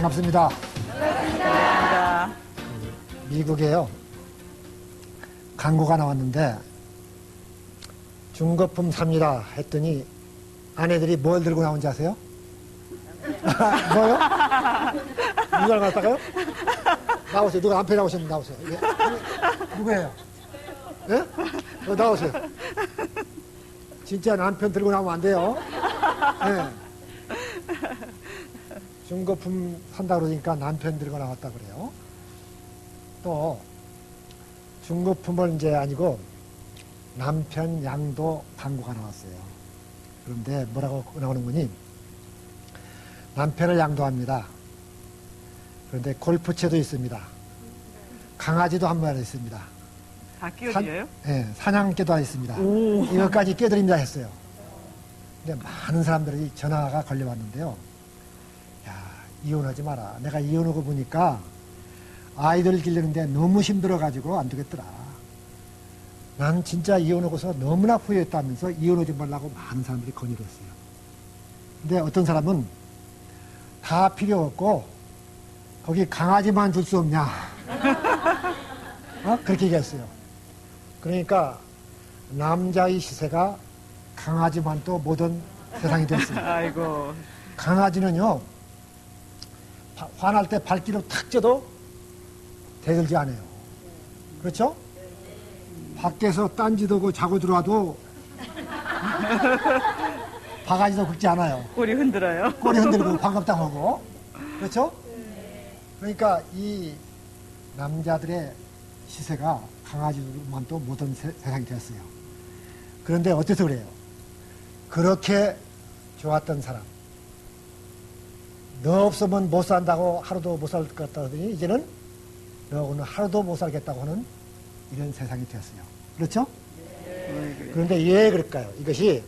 반갑습니다. 반갑습니다. 미국에요. 광고가 나왔는데 중거품 삽니다 했더니 아내들이 뭘 들고 나온지 아세요? 뭐요? 누가 갔다가요? 나오세요. 누가 남편이 나오셨는데 나오세요. 예? 누구예요? 예? 나오세요. 진짜 남편 들고 나오면 안 돼요. 예. 중거품 산다 그러니까 남편 들고 나왔다 그래요. 또 중거품을 이제 아니고 남편 양도 광고가 나왔어요. 그런데 뭐라고 나오는 거니? 남편을 양도합니다. 그런데 골프채도 있습니다. 강아지도 한 마리 있습니다. 다 끼워드려요? 네, 사냥개도 있습니다. 오. 이것까지 끼워드립니다 했어요. 근데 많은 사람들이 전화가 걸려왔는데요. 야, 이혼하지 마라. 내가 이혼하고 보니까 아이들 기르는데 너무 힘들어가지고 안 되겠더라. 난 진짜 이혼하고서 너무나 후회했다면서 이혼하지 말라고 많은 사람들이 건의를 했어요. 근데 어떤 사람은 다 필요 없고 거기 강아지만 줄 수 없냐. 그렇게 얘기했어요. 그러니까 남자의 시세가 강아지만 또 모든 세상이 됐어요. 아이고. 강아지는요, 화날 때 발길로 탁 쪄도 대들지 않아요. 그렇죠? 밖에서 딴짓하고 자고 들어와도 바가지도 긁지 않아요. 꼬리 흔들어요. 꼬리 흔들고 반갑다고. 그렇죠? 그러니까 이 남자들의 시세가 강아지만 또 모든 세상이 되었어요. 그런데 어때서 그래요? 그렇게 좋았던 사람, 너 없으면 못 산다고 하루도 못 살 것 같다 하더니 이제는 너하고는 하루도 못 살겠다고 하는 이런 세상이 되었어요. 그렇죠? 그런데 왜 그럴까요? 이것이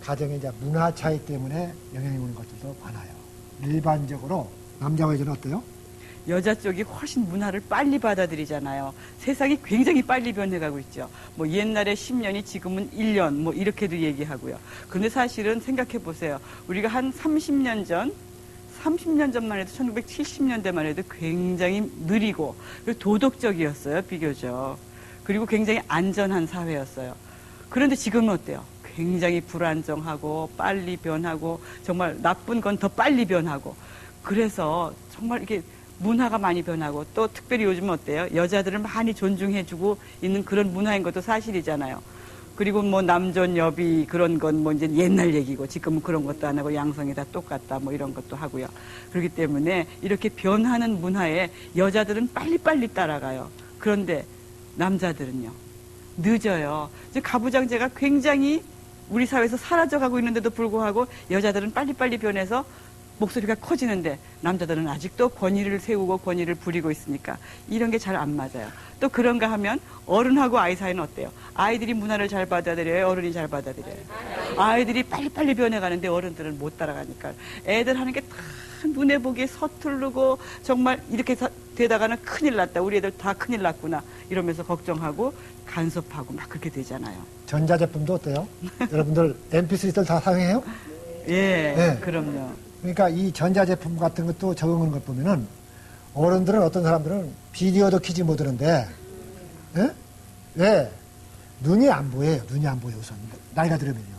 가정의 이제 문화 차이 때문에 영향이 오는 것들도 많아요. 일반적으로 남자와 여자는 어때요? 여자 쪽이 훨씬 문화를 빨리 받아들이잖아요. 세상이 굉장히 빨리 변해가고 있죠. 뭐 옛날에 10년이 지금은 1년 뭐 이렇게도 얘기하고요. 그런데 사실은 생각해 보세요. 우리가 한 30년 전만 해도 1970년대만 해도 굉장히 느리고 그리고 도덕적이었어요. 비교적. 그리고 굉장히 안전한 사회였어요. 그런데 지금은 어때요? 굉장히 불안정하고 빨리 변하고 정말 나쁜 건 더 빨리 변하고 그래서 정말 이게 문화가 많이 변하고 또 특별히 요즘은 어때요? 여자들을 많이 존중해주고 있는 그런 문화인 것도 사실이잖아요. 그리고 뭐 남존 여비 그런 건 뭐 이제 옛날 얘기고 지금은 그런 것도 안 하고 양성이 다 똑같다 뭐 이런 것도 하고요. 그렇기 때문에 이렇게 변하는 문화에 여자들은 빨리빨리 따라가요. 그런데 남자들은요. 늦어요. 이제 가부장제가 굉장히 우리 사회에서 사라져가고 있는데도 불구하고 여자들은 빨리빨리 변해서 목소리가 커지는데 남자들은 아직도 권위를 세우고 권위를 부리고 있으니까 이런 게 잘 안 맞아요. 또 그런가 하면 어른하고 아이 사이는 어때요? 아이들이 문화를 잘 받아들여요? 어른이 잘 받아들여요? 아이들이 빨리빨리 변해가는데 어른들은 못 따라가니까 애들 하는 게 다 눈에 보기에 서투르고 정말 이렇게 되다가는 큰일 났다. 우리 애들 다 큰일 났구나. 이러면서 걱정하고 간섭하고 막 그렇게 되잖아요. 전자제품도 어때요? 여러분들 MP3들 다 사용해요? 예, 네. 그럼요. 그러니까 이 전자제품 같은 것도 적용하는 걸 보면은 어른들은 어떤 사람들은 비디오도 키지 못하는데 예? 왜? 눈이 안 보여요. 눈이 안 보여 우선 나이가 들으면요.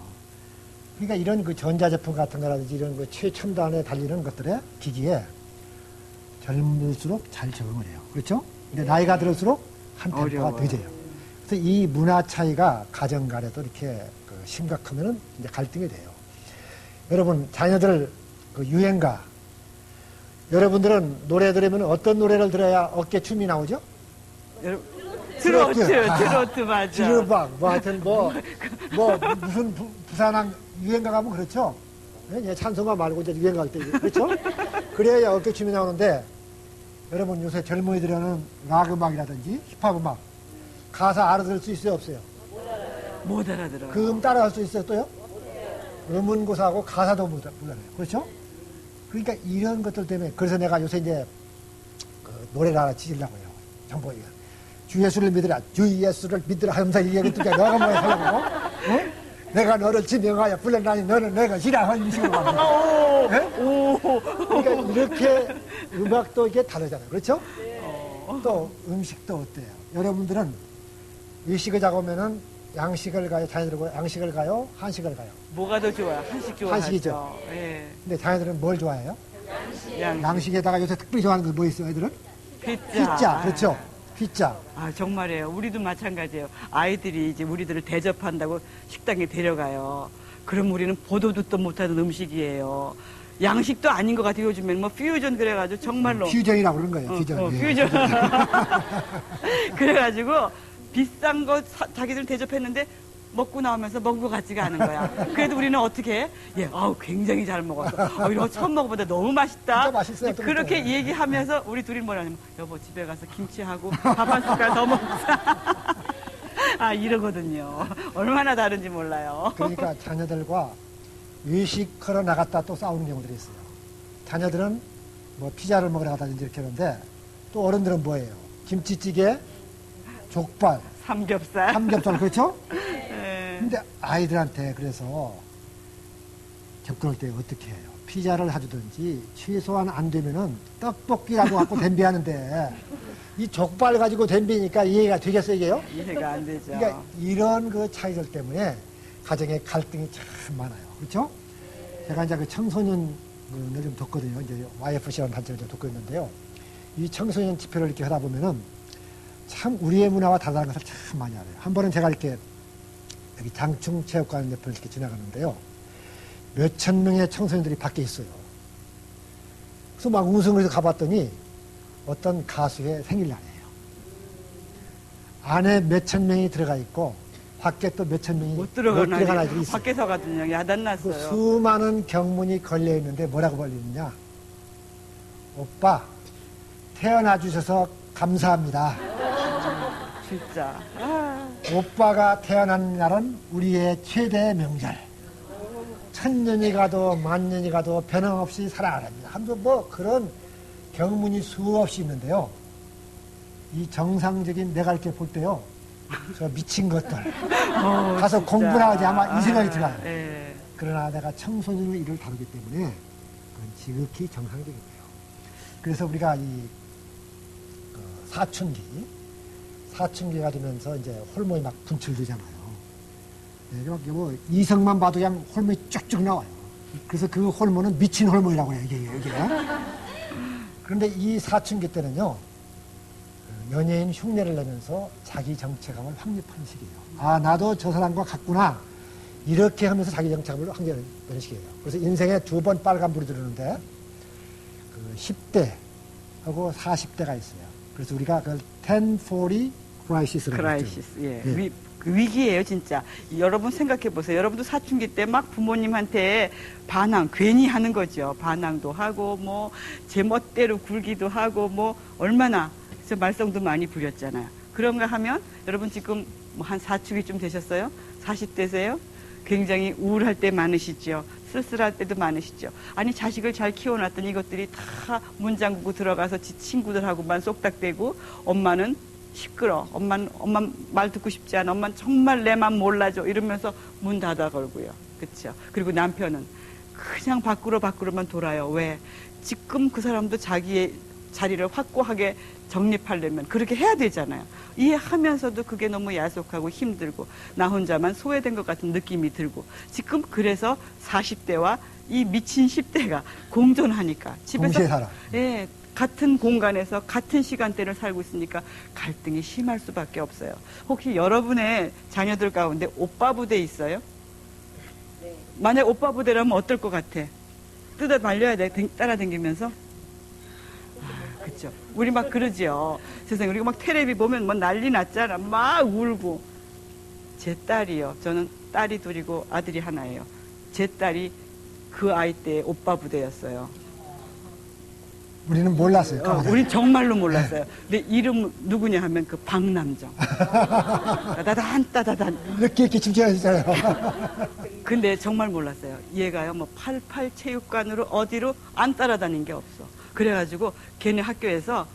그러니까 이런 그 전자제품 같은 거라든지 이런 그 최첨단에 달리는 것들의 기기에 젊을수록 잘 적응을 해요. 그렇죠? 근데 나이가 들을수록 한 템포가 늦어요. 그래서 이 문화 차이가 가정 간에도 이렇게 그 심각하면은 이제 갈등이 돼요. 여러분 자녀들 그 유행가 여러분들은 노래 들으면 어떤 노래를 들어야 어깨춤이 나오죠? 트로트 맞아. 지르박 뭐 하여튼 뭐 무슨 부산항 유행가 가면 그렇죠? 예, 찬송가 말고 이제 유행가 할 때 그렇죠? 그래야 어깨춤이 나오는데 여러분 요새 젊은이들이 하는 락 음악이라든지 힙합 음악 가사 알아들을 수 있어요 없어요? 못 알아들어요. 그 따라할 수 있어요 또요? 음운고사하고 가사도 몰라요. 그렇죠? 그러니까 이런 것들 때문에 그래서 내가 요새 이제 그 노래를 하나 지으려고 해요. 정보이가 주 예수를 믿으라, 주 예수를 믿으라 하면서 이 얘기 듣게 너가 뭐야 하려고? 어? 내가 너를 지명하여 불러나니 너는 내가 지라 하는 식으로 합니다. 그러니까 이렇게 음악도 이게 다르잖아요. 그렇죠? 또 음식도 어때요? 여러분들은 일식을 잡으면은 양식을 가요? 자녀들은 양식을 가요? 한식을 가요? 뭐가 더 좋아요? 한식 좋아하죠. 한식이죠. 예. 근데 자녀들은 뭘 좋아해요? 양식. 양식에다가 요새 특별히 좋아하는 거 뭐 있어요, 애들은? 피자. 피자, 그렇죠? 피자. 아, 정말이에요. 우리도 마찬가지예요. 아이들이 이제 우리들을 대접한다고 식당에 데려가요. 그럼 우리는 보도 듣도 못하는 음식이에요. 양식도 아닌 것 같아요. 요즘에는 뭐 퓨전 그래가지고 정말로. 퓨전이라고 그러는 거예요, 퓨전. 예. 퓨전. 그래가지고 비싼 거 자기들 대접했는데 먹고 나오면서 먹은 것 같지가 않은 거야. 그래도 우리는 어떻게 해? 예, 아우, 굉장히 잘 먹었어. 이런 거 처음 먹어보는데 너무 맛있다. 진짜 맛있어요, 또 그렇게 그때. 얘기하면서 우리 둘이 뭐라냐면, 여보, 집에 가서 김치하고 밥 한 숟갈 더 먹자. 아, 이러거든요. 얼마나 다른지 몰라요. 그러니까 자녀들과 외식하러 나갔다 또 싸우는 경우들이 있어요. 자녀들은 뭐 피자를 먹으러 가다든지 이렇게 하는데 또 어른들은 뭐예요? 김치찌개, 족발, 삼겹살. 삼겹살, 그렇죠? 예. 근데 아이들한테 그래서 접근할 때 어떻게 해요? 피자를 사주든지 최소한 안 되면은 떡볶이라도 갖고 덤비하는데 이 족발 가지고 덤비니까 이해가 되겠어요, 이게요? 이해가 안 되죠. 그러니까 이런 그 차이들 때문에 가정의 갈등이 참 많아요. 그렇죠? 제가 이제 그 청소년을 좀 돕거든요. 이제 YFC라는 단체를 좀 돕고 있는데요. 이 청소년 집회를 이렇게 하다 보면은 참 우리의 문화와 다르다는 것을 참 많이 알아요. 한 번은 제가 이렇게 여기 장충체육관 옆을 이렇게 지나가는데요. 몇천 명의 청소년들이 밖에 있어요. 그래서 막 웅성거려서 가봤더니 어떤 가수의 생일날이에요. 안에 몇천 명이 들어가 있고 밖에 또 몇천 명이 못 들어가는 아이들이 있어요. 밖에서 가든요. 그 야단났어요. 수많은 경문이 걸려 있는데 뭐라고 걸리느냐? 오빠 태어나 주셔서 감사합니다. 진짜. 아. 오빠가 태어난 날은 우리의 최대의 명절. 천년이 가도 만년이 가도 변함없이 살아가랍니다. 하면서 뭐 그런 경문이 수없이 있는데요. 이 정상적인 내가 이렇게 볼 때요. 저 미친 것들. 가서 진짜. 공부나 하지 아마 이 생각이 들어요. 예. 그러나 내가 청소년의 일을 다루기 때문에 그건 지극히 정상적인 거예요. 그래서 우리가 이 사춘기가 되면서 이제 호르몬이 막 분출되잖아요. 네, 뭐 이성만 봐도 그냥 호르몬이 쭉쭉 나와요. 그래서 그 호르몬은 미친 호르몬이라고 해요, 이게. 그런데 이 사춘기 때는요, 연예인 흉내를 내면서 자기 정체감을 확립하는 시기예요. 아, 나도 저 사람과 같구나. 이렇게 하면서 자기 정체감을 확립하는 시기예요. 그래서 인생에 두 번 빨간불이 들어오는데, 그 10대하고 40대가 있어요. 그래서 우리가 그걸 1040 크라이시스라고 크라이시스. 하죠. 예. 예. 그 위기예요, 진짜. 여러분 생각해 보세요. 여러분도 사춘기 때 막 부모님한테 반항, 괜히 하는 거죠. 반항도 하고, 뭐, 제 멋대로 굴기도 하고, 뭐, 얼마나, 그래서 말썽도 많이 부렸잖아요. 그런가 하면, 여러분 지금 뭐 한 사춘기쯤 되셨어요? 40대세요? 굉장히 우울할 때 많으시죠. 쓸쓸할 때도 많으시죠. 아니, 자식을 잘 키워놨더니 이것들이 다 문 잠그고 들어가서 지 친구들하고만 쏙닥대고, 엄마는 시끄러. 엄마 말 듣고 싶지 않아. 엄마는 정말 내 맘 몰라줘. 이러면서 문 닫아 걸고요. 그렇죠. 그리고 남편은 그냥 밖으로만 돌아요. 왜? 지금 그 사람도 자기의 자리를 확고하게 정립하려면 그렇게 해야 되잖아요. 이해하면서도 그게 너무 야속하고 힘들고 나 혼자만 소외된 것 같은 느낌이 들고 지금 그래서 40대와 이 미친 10대가 공존하니까 집에서 동시에 살아. 예, 같은 공간에서 같은 시간대를 살고 있으니까 갈등이 심할 수밖에 없어요. 혹시 여러분의 자녀들 가운데 오빠 부대 있어요? 네. 만약 오빠 부대라면 어떨 것 같아? 뜯어 말려야 돼, 따라다니면서? 아, 그쵸. 우리 막 그러죠. 세상에, 우리가 막 텔레비 보면 뭐 난리 났잖아. 막 울고. 제 딸이요. 저는 딸이 둘이고 아들이 하나예요. 제 딸이 그 아이 때 오빠 부대였어요. 우리는 몰랐어요. 우린 정말로 몰랐어요. 근데 이름 누구냐 하면 그 박남정. 따다단. 이렇게 집중하시잖아요. 근데 정말 몰랐어요. 얘가요, 뭐 88 체육관으로 어디로 안 따라다닌 게 없어. 그래가지고 걔네 학교에서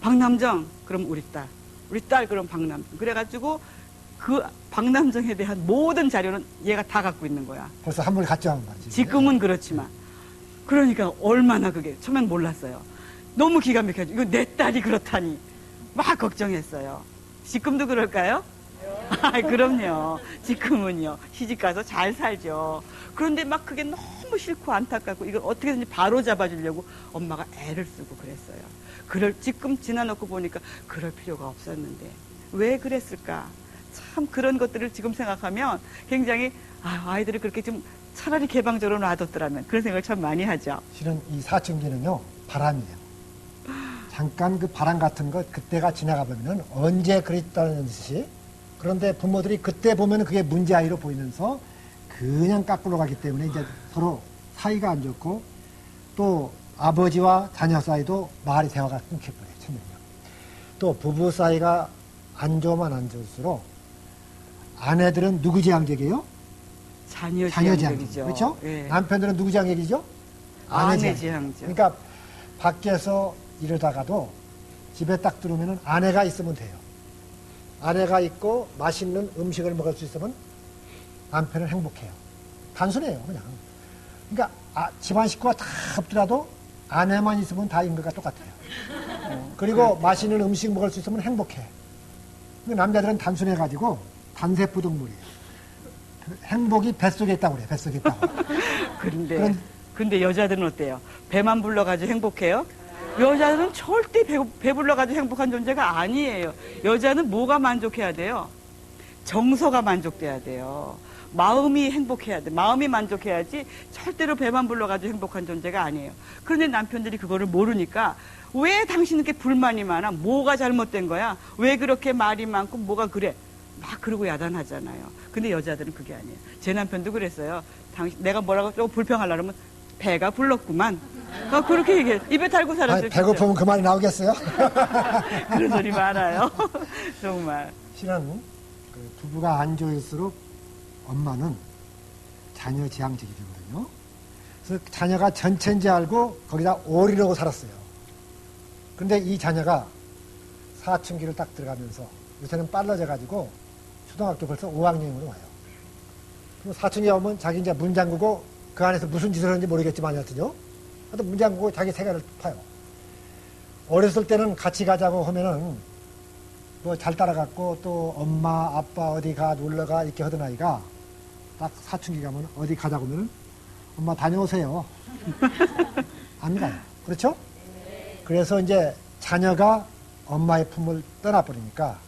박남정, 그럼 우리 딸, 그럼 박남정. 그래가지고 그 박남정에 대한 모든 자료는 얘가 다 갖고 있는 거야. 벌써 한물 갔죠, 말이지. 지금은 그렇지만. 그러니까 얼마나 그게 처음엔 몰랐어요. 너무 기가 막혀요. 이거 내 딸이 그렇다니. 막 걱정했어요. 지금도 그럴까요? 아, 그럼요. 지금은요. 시집가서 잘 살죠. 그런데 막 그게 너무 싫고 안타깝고 이걸 어떻게든지 바로 잡아주려고 엄마가 애를 쓰고 그랬어요. 지금 지나놓고 보니까 그럴 필요가 없었는데 왜 그랬을까? 참 그런 것들을 지금 생각하면 굉장히 아이들을 그렇게 좀 차라리 개방적으로 놔뒀더라면 그런 생각을 참 많이 하죠. 실은 이 사춘기는요, 바람이에요. 잠깐 그 바람 같은 거 그때가 지나가 보면은 언제 그랬다는 듯이, 그런데 부모들이 그때 보면 그게 문제아이로 보이면서 그냥 깎으러 가기 때문에 이제 서로 사이가 안 좋고 또 아버지와 자녀 사이도 말이 대화가 끊겨버려요. 천명요. 또 부부 사이가 안 좋으면 안 좋을수록 아내들은 누구 지향적이에요? 자녀 자녀 지향적이죠. 지향적. 그렇죠? 예. 남편들은 누구 지향적이죠? 아내 지향적. 그러니까 밖에서 이러다가도 집에 딱 들어오면 아내가 있으면 돼요. 아내가 있고 맛있는 음식을 먹을 수 있으면 남편은 행복해요. 단순해요, 그냥. 그러니까 집안 식구가 다 없더라도 아내만 있으면 다 인格가 똑같아요. 그리고 맛있는 음식 먹을 수 있으면 행복해. 근데 남자들은 단순해가지고 단세포동물이에요. 행복이 뱃속에 있다고 그래요. 뱃속에 있다고. 근데 여자들은 어때요? 배만 불러가지고 행복해요? 여자들은 절대 배 불러가지고 행복한 존재가 아니에요. 여자는 뭐가 만족해야 돼요? 정서가 만족돼야 돼요. 마음이 행복해야 돼. 마음이 만족해야지 절대로 배만 불러가지고 행복한 존재가 아니에요. 그런데 남편들이 그거를 모르니까 왜 당신에게 불만이 많아? 뭐가 잘못된 거야? 왜 그렇게 말이 많고 뭐가 그래? 막 그러고 야단하잖아요. 근데 여자들은 그게 아니에요. 제 남편도 그랬어요. 내가 뭐라고 조금 불평하려고 하면 배가 불렀구만. 그렇게 얘기해요. 입에 달고 살았어요. 배고프면 그 말이 나오겠어요? 그런 소리 많아요. 정말. 실은 그 부부가 안 좋을수록 엄마는 자녀 지향적이 되거든요. 그래서 자녀가 전체인지 알고 거기다 오리려고 살았어요. 근데 이 자녀가 사춘기를 딱 들어가면서 요새는 빨라져가지고 초등학교 벌써 5학년으로 와요. 그럼 사춘기 오면 자기 이제 문 잠그고 그 안에서 무슨 짓을 하는지 모르겠지만 하여튼요. 하여튼 문 잠그고 자기 세계를 파요. 어렸을 때는 같이 가자고 하면은 뭐 잘 따라갔고 또 엄마, 아빠 어디 가 놀러가 이렇게 하던 아이가 딱 사춘기 가면 어디 가자고 하면은 엄마 다녀오세요. 안 가요. 그렇죠? 그래서 이제 자녀가 엄마의 품을 떠나버리니까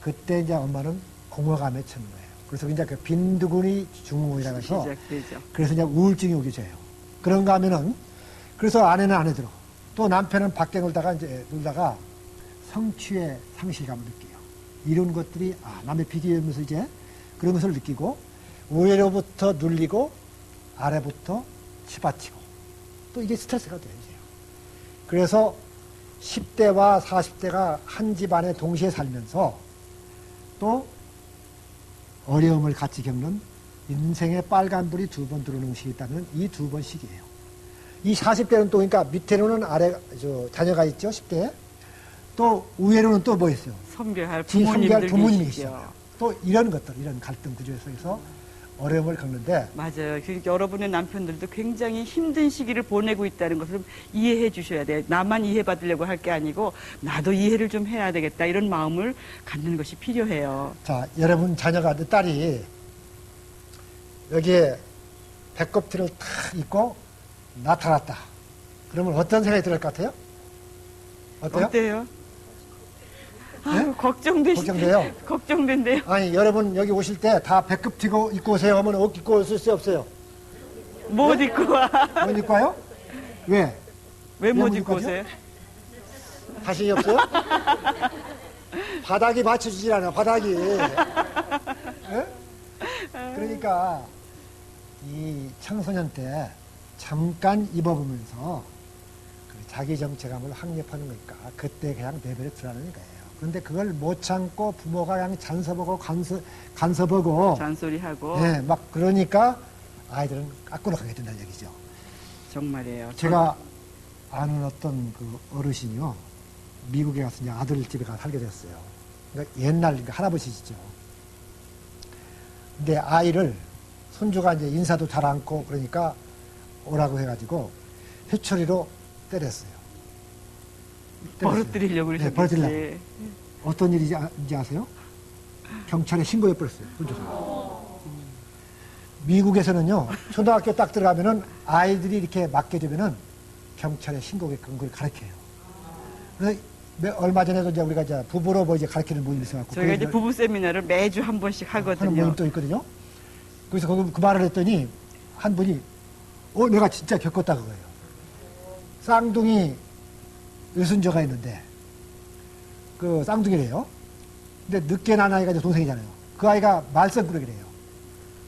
그때 이제 엄마는 공허감에 처는 거예요. 그래서 이제 그 빈둥이 증후군이라고 해서 시작되죠. 그래서 이제 우울증이 오게 돼요. 그런가 하면은 그래서 아내는 아내대로 또 남편은 밖에 놀다가 성취의 상실감을 느껴요. 이런 것들이 남의 비교하면서 이제 그런 것을 느끼고 위로부터 눌리고 아래부터 치받치고 또 이게 스트레스가 돼요. 이제. 그래서 10대와 40대가 한 집안에 동시에 살면서 또 어려움을 같이 겪는 인생의 빨간불이 두 번 들어오는 시기 있다는 이 두 번 시기예요. 이 40대는 또 그러니까 밑에로는 자녀가 있죠. 10대. 또 위에로는 또 뭐 있어요? 섬겨할 부모님이 부모님들이 있어요. 또 이런 것들, 이런 갈등 구조에 서 어려움을 겪는데 맞아요. 그러니까 여러분의 남편들도 굉장히 힘든 시기를 보내고 있다는 것을 이해해 주셔야 돼요. 나만 이해받으려고 할 게 아니고 나도 이해를 좀 해야 되겠다. 이런 마음을 갖는 것이 필요해요. 자, 여러분 자녀가 내 딸이 여기에 배꼽티를 탁 입고 나타났다. 그러면 어떤 생각이 들을 것 같아요? 어때요? 어때요? 네? 걱정돼요. 걱정된대요. 아니, 여러분 여기 오실 때 다 배꼽 튀고 입고 오세요 하면 옷 입고 오실 수 없어요? 못 입고 와. 못 입고 와요? 왜? 왜 못 못 입고 입고 오세요? 자신이 없어요? 바닥이 받쳐주질 않아, 바닥이. 예? 그러니까 이 청소년 때 잠깐 입어보면서 그 자기 정체감을 확립하는 거니까 그때 그냥 내버려 두라는 거예요. 그런데 그걸 못 참고 부모가 그냥 잔소보고 간섭하고 잔소리하고. 네, 막 그러니까 아이들은 깎으러 가게 된다는 얘기죠. 정말이에요. 제가 아는 어떤 그 어르신이요. 미국에 가서 이제 아들 집에 가서 살게 됐어요. 그러니까 옛날 그러니까 할아버지시죠. 근데 아이를 손주가 이제 인사도 잘 않고 그러니까 오라고 해가지고 회초리로 때렸어요. 벌어뜨리려고 네, 그러셨겠지. 벌어뜨리려고. 어떤 일인지 아세요? 경찰에 신고해버렸어요. 혼자서. 미국에서는요, 초등학교 딱 들어가면은 아이들이 이렇게 맞게 되면은 경찰에 신고하게끔 그걸 가르쳐요. 그래서 얼마 전에도 이제 우리가 이제 부부로 뭐 이제 가르치는 모임이 있어갖고. 저희가 이제 부부 세미나를 매주 한 번씩 하는 하거든요. 모임도 있거든요. 그래서 거기 그 말을 했더니 한 분이, 내가 진짜 겪었다 그거예요. 쌍둥이 외손자가 있는데, 그 쌍둥이래요. 근데 늦게 난 아이가 이제 동생이잖아요. 그 아이가 말썽꾸러기래요.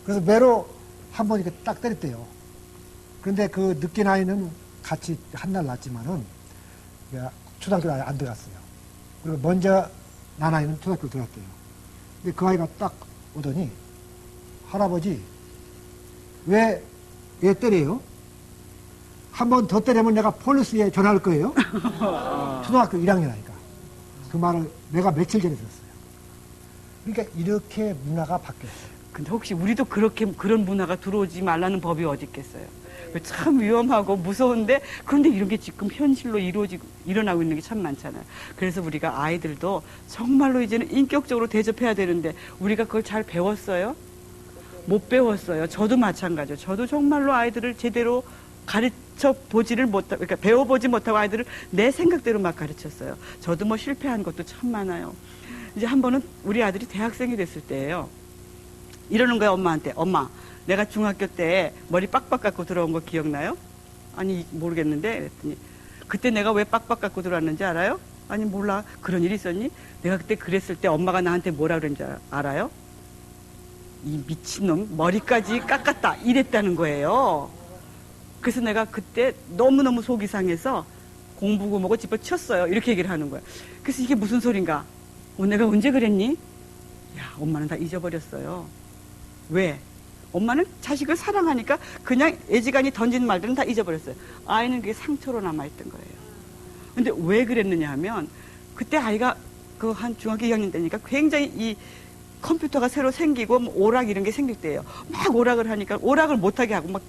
그래서 매로 한 번 이렇게 딱 때렸대요. 그런데 그 늦게 난 아이는 같이 한 날 낳았지만은 초등학교 아예 안 들어갔어요. 그리고 먼저 난 아이는 초등학교 들어갔대요. 근데 그 아이가 딱 오더니 할아버지 왜 때려요? 한 번 더 때리면 내가 폴리스에 전화할 거예요. 초등학교 1학년 아이가. 그 말을 내가 며칠 전에 들었어요. 그러니까 이렇게 문화가 바뀌었어요. 근데 혹시 우리도 그런 문화가 들어오지 말라는 법이 어디 있겠어요? 참 위험하고 무서운데, 그런데 이런 게 지금 현실로 일어나고 있는 게 참 많잖아요. 그래서 우리가 아이들도 정말로 이제는 인격적으로 대접해야 되는데, 우리가 그걸 잘 배웠어요? 못 배웠어요. 저도 마찬가지예요. 저도 정말로 아이들을 제대로 그러니까 배워보지 못하고 아이들을 내 생각대로 막 가르쳤어요. 저도 뭐 실패한 것도 참 많아요. 이제 한 번은 우리 아들이 대학생이 됐을 때예요. 이러는 거야, 엄마한테. 엄마, 내가 중학교 때 머리 빡빡 깎고 들어온 거 기억나요? 아니, 모르겠는데. 그랬더니, 그때 내가 왜 빡빡 깎고 들어왔는지 알아요? 아니, 몰라. 그런 일이 있었니? 내가 그때 그랬을 때 엄마가 나한테 뭐라 그랬는지 알아요? 이 미친놈, 머리까지 깎았다. 이랬다는 거예요. 그래서 내가 그때 너무너무 속이 상해서 공부고뭐고 집어쳤어요. 이렇게 얘기를 하는 거야. 그래서 이게 무슨 소린가? 내가 언제 그랬니? 야, 엄마는 다 잊어버렸어요. 왜? 엄마는 자식을 사랑하니까 그냥 애지간히 던진 말들은 다 잊어버렸어요. 아이는 그게 상처로 남아있던 거예요. 근데 왜 그랬느냐 하면, 그때 아이가 그 한 중학교 2학년 되니까 굉장히 이 컴퓨터가 새로 생기고 뭐 오락 이런 게 생길 때예요. 막 오락을 하니까 오락을 못하게 하고 막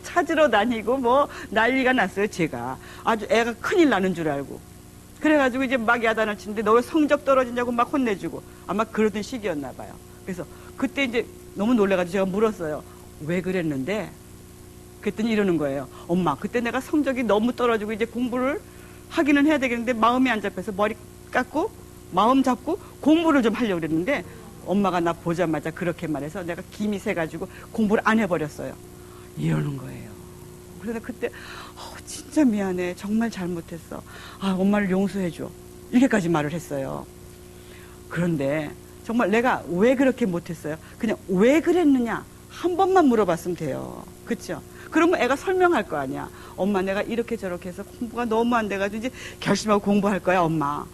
찾으러 다니고 뭐 난리가 났어요. 제가 아주 애가 큰일 나는 줄 알고. 그래가지고 이제 막 야단을 치는데 너 왜 성적 떨어지냐고 막 혼내주고, 아마 그러던 시기였나 봐요. 그래서 그때 이제 너무 놀래가지고 제가 물었어요. 왜 그랬는데? 그랬더니 이러는 거예요. 엄마, 그때 내가 성적이 너무 떨어지고 이제 공부를 하기는 해야 되겠는데 마음이 안 잡혀서 머리 깎고 마음 잡고 공부를 좀 하려고 그랬는데, 엄마가 나 보자마자 그렇게 말해서 내가 김이 새가지고 공부를 안 해버렸어요. 이러는 거예요. 그래서 그때 진짜 미안해. 정말 잘못했어. 엄마를 용서해줘. 이렇게까지 말을 했어요. 그런데 정말 내가 왜 그렇게 못했어요? 그냥 왜 그랬느냐 한 번만 물어봤으면 돼요. 그렇죠? 그러면 애가 설명할 거 아니야. 엄마, 내가 이렇게 저렇게 해서 공부가 너무 안 돼가지고 이제 결심하고 공부할 거야. 엄마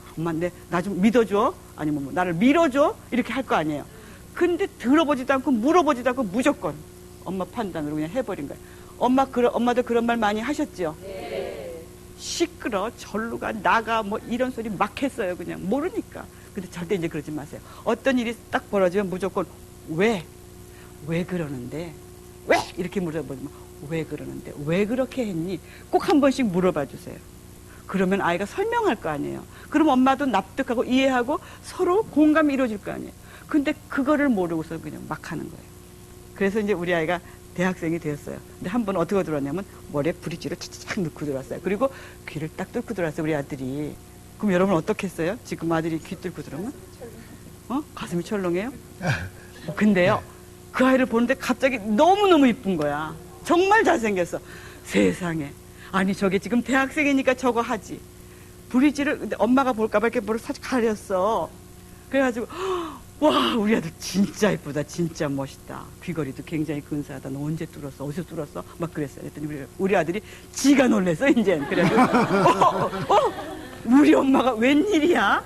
나 좀 믿어줘. 아니면 뭐 나를 밀어줘. 이렇게 할 거 아니에요. 근데 들어보지도 않고 물어보지도 않고 무조건 엄마 판단으로 그냥 해버린 거예요. 엄마도 그런 말 많이 하셨죠? 네. 시끄러, 절로 가, 나가, 뭐 이런 소리 막 했어요. 그냥 모르니까. 근데 절대 이제 그러지 마세요. 어떤 일이 딱 벌어지면 무조건 왜 그러는데? 왜? 이렇게 물어보면 왜 그러는데? 왜 그렇게 했니? 꼭 한 번씩 물어봐 주세요. 그러면 아이가 설명할 거 아니에요. 그럼 엄마도 납득하고 이해하고 서로 공감이 이루어질 거 아니에요. 근데 그거를 모르고서 그냥 막 하는 거예요. 그래서 이제 우리 아이가 대학생이 되었어요. 근데 한 번 어떻게 들어왔냐면 머리에 브릿지를 착착 넣고 들어왔어요. 그리고 귀를 딱 뚫고 들어왔어요, 우리 아들이. 그럼 여러분 어떻게 했어요? 지금 아들이 귀 뚫고 들어오면? 가슴이 철렁해요? 근데요, 그 아이를 보는데 갑자기 너무너무 이쁜 거야. 정말 잘생겼어. 세상에. 아니, 저게 지금 대학생이니까 저거 하지. 브릿지를, 근데 엄마가 볼까봐 이렇게 뭐를 살짝 가렸어. 그래가지고, 와, 우리 아들 진짜 이쁘다. 진짜 멋있다. 귀걸이도 굉장히 근사하다. 너 언제 뚫었어? 어디서 뚫었어? 막 그랬어요. 그랬더니 우리 아들이 지가 놀랬어, 이젠. 그래서, 우리 엄마가 웬일이야?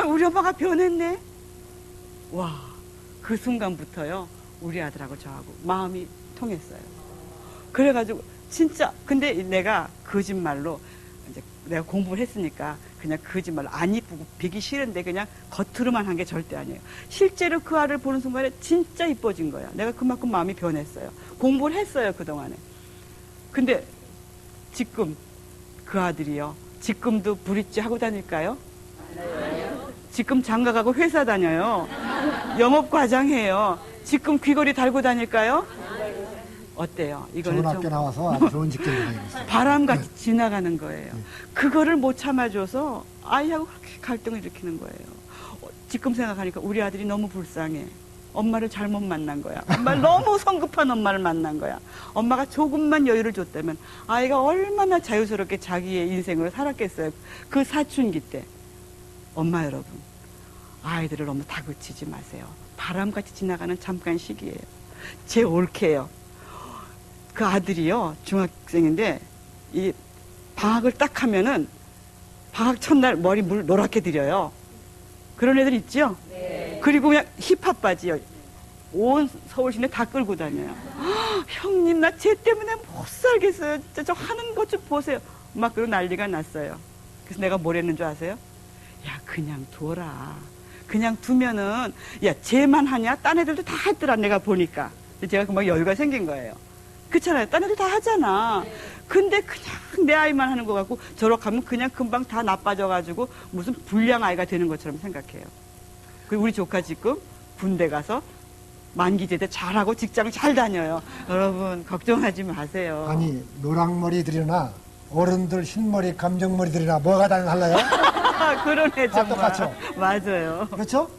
우리 엄마가 변했네? 와, 그 순간부터요, 우리 아들하고 저하고 마음이 통했어요. 그래가지고, 진짜, 근데 내가 거짓말로, 이제 내가 공부를 했으니까 그냥 거짓말로 안 이쁘고 비기 싫은데 그냥 겉으로만 한 게 절대 아니에요. 실제로 그 아이를 보는 순간에 진짜 이뻐진 거야. 내가 그만큼 마음이 변했어요. 공부를 했어요, 그동안에. 근데 지금 그 아들이요, 지금도 브릿지 하고 다닐까요? 지금 장가 가고 회사 다녀요. 영업과장 해요. 지금 귀걸이 달고 다닐까요? 어때요? 이거는 좋은 학교 나와서 아주 좋은 직장을 다니고 있어요. 바람같이 지나가는 거예요. 그거를 못 참아줘서 아이하고 그렇게 갈등을 일으키는 거예요. 지금 생각하니까 우리 아들이 너무 불쌍해. 엄마를 잘못 만난 거야. 엄마를 너무 성급한 엄마를 만난 거야. 엄마가 조금만 여유를 줬다면 아이가 얼마나 자유스럽게 자기의 인생을 살았겠어요. 그 사춘기 때. 엄마 여러분, 아이들을 너무 다그치지 마세요. 바람같이 지나가는 잠깐 시기예요. 제 올케요. 그 아들이요, 중학생인데, 이 방학을 딱 하면은, 방학 첫날 머리 물 노랗게 들여요. 그런 애들 있죠? 네. 그리고 그냥 힙합 바지요. 온 서울 시내 다 끌고 다녀요. 형님, 나 쟤 때문에 못 살겠어요. 진짜 저 하는 것 좀 보세요. 막 그런 난리가 났어요. 그래서 내가 뭘 했는 줄 아세요? 야, 그냥 둬라. 그냥 두면은, 야, 쟤만 하냐? 딴 애들도 다 했더라, 내가 보니까. 제가 금방 여유가 생긴 거예요. 그렇잖아요. 딴 애들 다 하잖아. 근데 그냥 내 아이만 하는 것 같고, 저렇게 하면 그냥 금방 다 나빠져가지고, 무슨 불량 아이가 되는 것처럼 생각해요. 그리고 우리 조카 지금 군대 가서 만기제대 잘하고 직장 잘 다녀요. 여러분, 걱정하지 마세요. 아니, 노랑머리들이나 어른들 흰머리, 감정머리들이나 뭐가 달라요? 그러네, 다 정말. 똑같죠? 맞아요. 그렇죠?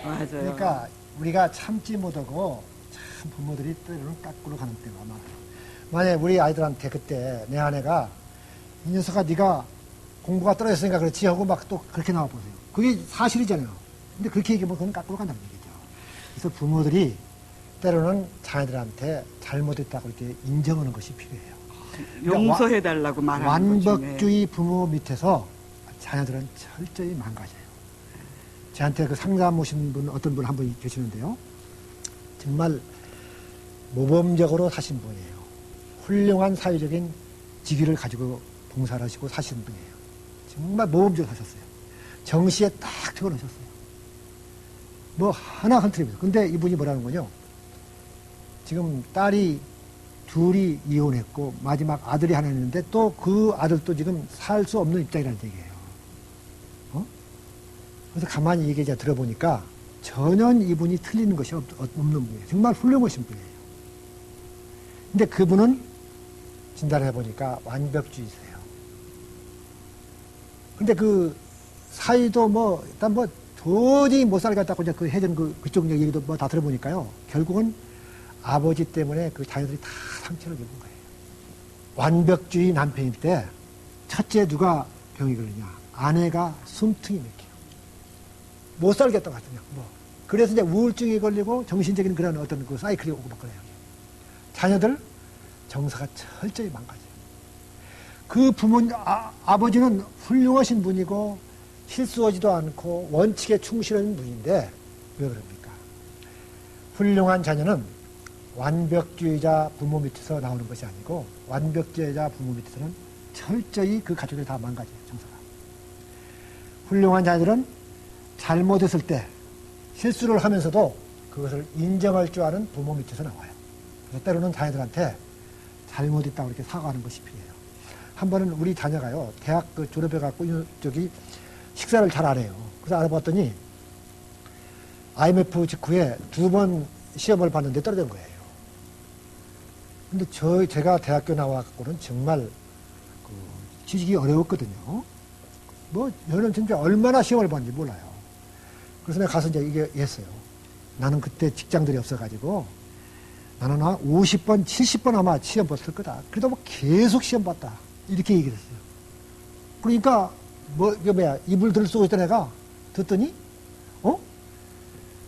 맞아요. 그러니까 우리가 참지 못하고 참 부모들이 때로는 깎으러 가는 때가 많아요. 만약에 우리 아이들한테 그때 내 아내가 이 녀석아 네가 공부가 떨어졌으니까 그렇지 하고 막 또 그렇게 나와 보세요. 그게 사실이잖아요. 근데 그렇게 얘기하면 그건 깎으러 간다는 얘기죠. 그래서 부모들이 때로는 자녀들한테 잘못했다고 이렇게 인정하는 것이 필요해요. 용서해달라고 말하는 거죠. 완벽주의 부모 밑에서 자녀들은 철저히 망가져요. 저한테 그 상담 오신 분, 어떤 분 한 분 계시는데요. 정말 모범적으로 사신 분이에요. 훌륭한 사회적인 직위를 가지고 봉사를 하시고 사시는 분이에요. 정말 모범적으로 사셨어요. 정시에 딱 퇴근하셨어요. 뭐 하나 흔들리면서. 근데 이분이 뭐라는 거냐. 지금 딸이 둘이 이혼했고 마지막 아들이 하나 있는데 또 그 아들도 지금 살 수 없는 입장이라는 얘기예요. 그래서 가만히 얘기 들어보니까 전혀 이분이 틀리는 것이 없는 분이에요. 정말 훌륭하신 분이에요. 근데 그분은 진단을 해보니까 완벽주의세요. 근데 그 사이도 뭐 일단 뭐 도저히 못 살겠다고 이제 그 해준 그쪽 얘기도 뭐 다 들어보니까요. 결국은 아버지 때문에 그 자녀들이 다 상처를 입은 거예요. 완벽주의 남편일 때 첫째 누가 병이 걸리냐. 아내가 숨통이 막혀요. 못 살겠다고 하더냐. 뭐. 그래서 이제 우울증이 걸리고 정신적인 그런 어떤 그 사이클이 오고 막 그래요. 자녀들 정서가 철저히 망가져요. 그 아버지는 훌륭하신 분이고 실수하지도 않고 원칙에 충실한 분인데 왜 그럽니까? 훌륭한 자녀는 완벽주의자 부모 밑에서 나오는 것이 아니고 완벽주의자 부모 밑에서는 철저히 그 가족이 다 망가져요. 정서가. 훌륭한 자녀들은 잘못했을 때 실수를 하면서도 그것을 인정할 줄 아는 부모 밑에서 나와요. 그래서 때로는 자녀들한테 잘못했다고 이렇게 사과하는 것이 필요해요. 한 번은 우리 자녀가요, 대학 졸업해갖고, 식사를 잘 안 해요. 그래서 알아봤더니, IMF 직후에 2번 시험을 봤는데 떨어진 거예요. 근데 제가 대학교 나와갖고는 정말, 취직이 어려웠거든요. 뭐, 저는 진짜 얼마나 시험을 봤는지 몰라요. 그래서 내가 가서 이제 이게 했어요. 나는 그때 직장들이 없어가지고, 나는 한 50번, 70번 아마 시험 봤을 거다. 그래도 뭐 계속 시험 봤다. 이렇게 얘기를 했어요. 그러니까, 이불 들 쏘고 있던 애가 듣더니,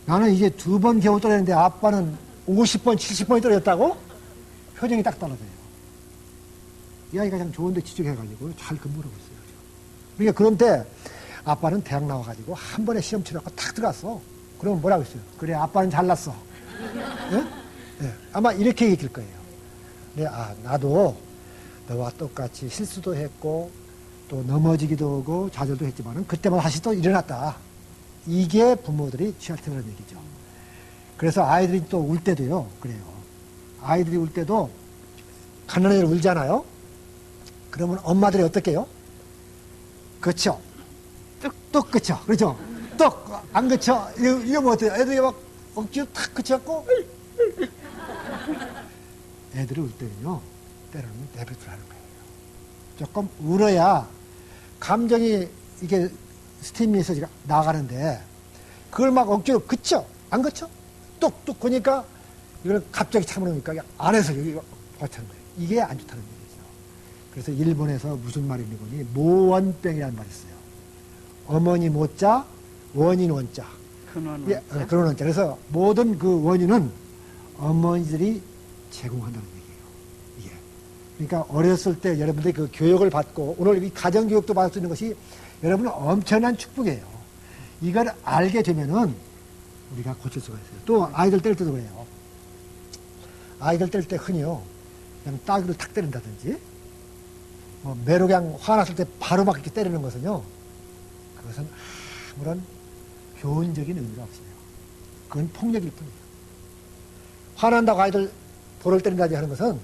나는 이제 2번 겨우 떨어졌는데 아빠는 50번, 70번이 떨어졌다고? 표정이 딱 달라져요. 이 아이가 참 좋은데 지적해가지고 잘 근무를 하고 있어요. 그러니까 그런데 아빠는 대학 나와가지고 한 번에 시험 치러갖고 탁 들어갔어. 그러면 뭐라고 했어요? 그래, 아빠는 잘났어. 네? 네. 아마 이렇게 얘기할 거예요. 네, 나도 너와 똑같이 실수도 했고 또 넘어지기도 하고 좌절도 했지만은 그때마다 다시 또 일어났다. 이게 부모들이 취할 때라는 얘기죠. 그래서 아이들이 또 울 때도요, 그래요. 아이들이 울 때도 가난한 애를 울잖아요. 그러면 엄마들이 어떻게 해요? 그쵸? 뚝 그쵸? 그렇죠? 뚝 안 그쵸? 이러면 어때요? 애들이 막 억지로 탁 그쳐갖고 애들이 울 때는요 때로는 내뱉으라는 거예요. 조금 울어야 감정이 이게 스팀에서 나가는데 그걸 막 억지로 그쳐? 안 그쳐? 뚝뚝 그니까 이걸 갑자기 참으니까 안에서 여기 버티는 거예요. 이게 안 좋다는 얘기죠. 그래서 일본에서 무슨 말이 있는 거니 모원병이라는 말이 있어요. 어머니 모자, 원인 원자. 근원 예, 원자. 근원 원자. 그래서 모든 그 원인은 어머니들이 제공한다는 얘기예요. 이게. 그러니까 어렸을 때 여러분들이 그 교육을 받고 오늘 이 가정교육도 받을 수 있는 것이 여러분은 엄청난 축복이에요. 이걸 알게 되면은 우리가 고칠 수가 있어요. 또 아이들 뗄 때도 그래요. 아이들 뗄 때 흔히요. 그냥 따귀를 탁 때린다든지 뭐 매로 그냥 화났을 때 바로 막 이렇게 때리는 것은요. 그것은 아무런 교훈적인 의미가 없어요. 그건 폭력일 뿐이에요. 화난다고 아이들 볼을 때린다든지 하는 것은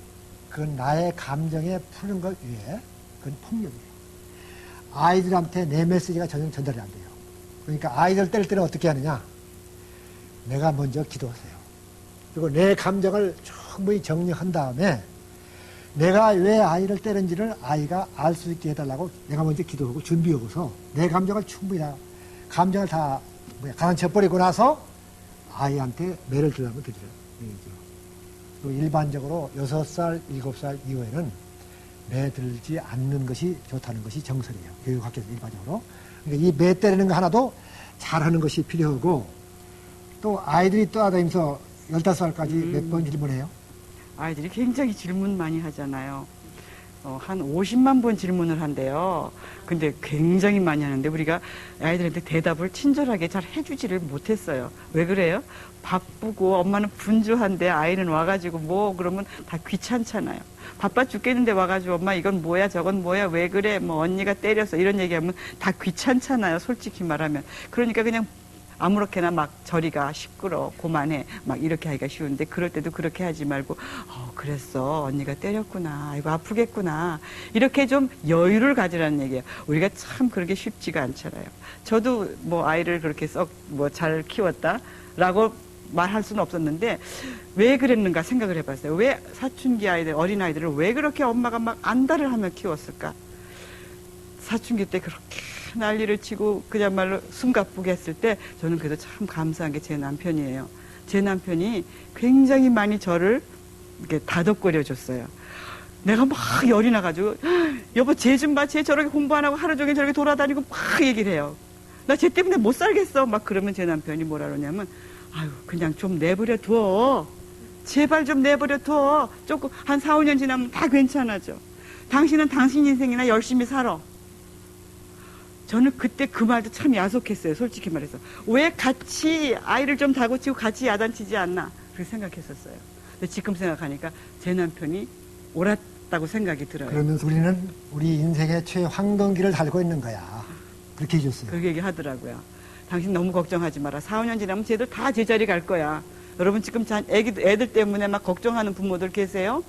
그건 나의 감정에 푸는 것 위에 그건 폭력이에요. 아이들한테 내 메시지가 전혀 전달이 안 돼요. 그러니까 아이들 때릴 때는 어떻게 하느냐. 내가 먼저 기도하세요. 그리고 내 감정을 충분히 정리한 다음에 내가 왜 아이를 때렸는지를 아이가 알 수 있게 해달라고 내가 먼저 기도하고 준비하고서 내 감정을 충분히 감정을 다 가라앉혀버리고 나서 아이한테 매를 들라면 드리죠. 그리고 일반적으로 6살, 7살 이후에는 매 들지 않는 것이 좋다는 것이 정설이에요. 교육학계에서 일반적으로. 그러니까 이 매 때리는 거 하나도 잘하는 것이 필요하고 또 아이들이 떠다니면서 15살까지 몇 번 질문해요? 아이들이 굉장히 질문 많이 하잖아요. 한 50만 번 질문을 한대요. 근데 굉장히 많이 하는데 우리가 아이들한테 대답을 친절하게 잘 해주지를 못했어요. 왜 그래요? 바쁘고 엄마는 분주한데 아이는 와가지고 뭐 그러면 다 귀찮잖아요. 바빠 죽겠는데 와가지고 엄마 이건 뭐야 저건 뭐야 왜 그래 뭐 언니가 때렸어 이런 얘기하면 다 귀찮잖아요. 솔직히 말하면. 그러니까 그냥 아무렇게나 막 저리가 시끄러 고만해 막 이렇게 하기가 쉬운데 그럴 때도 그렇게 하지 말고 그랬어 언니가 때렸구나 아이고 아프겠구나 이렇게 좀 여유를 가지라는 얘기예요. 우리가 참 그렇게 쉽지가 않잖아요. 저도 뭐 아이를 그렇게 썩 뭐 잘 키웠다라고 말할 수는 없었는데 왜 그랬는가 생각을 해봤어요. 왜 사춘기 아이들 어린 아이들을 왜 그렇게 엄마가 막 안달을 하며 키웠을까. 사춘기 때 그렇게 난리를 치고 그야말로 숨가쁘게 했을 때 저는 그래도 참 감사한 게 제 남편이에요. 제 남편이 굉장히 많이 저를 이렇게 다독거려 줬어요. 내가 막 열이 나가지고 여보 쟤 좀 봐. 쟤 저렇게 공부 안 하고 하루 종일 저렇게 돌아다니고 막 얘기를 해요. 나 쟤 때문에 못 살겠어. 막 그러면 제 남편이 뭐라 그러냐면 아유 그냥 좀 내버려 둬. 제발 좀 내버려 둬. 조금 한 4, 5년 지나면 다 괜찮아져. 당신은 당신 인생이나 열심히 살아. 저는 그때 그 말도 참 야속했어요. 솔직히 말해서. 왜 같이 아이를 좀 다고치고 같이 야단치지 않나. 그렇게 생각했었어요. 근데 지금 생각하니까 제 남편이 옳았다고 생각이 들어요. 그러면서 우리는 우리 인생의 최황동기를 달고 있는 거야. 그렇게 해줬어요. 그렇게 얘기하더라고요. 당신 너무 걱정하지 마라. 4, 5년 지나면 쟤들 다 제자리 갈 거야. 여러분 지금 애들 때문에 막 걱정하는 부모들 계세요?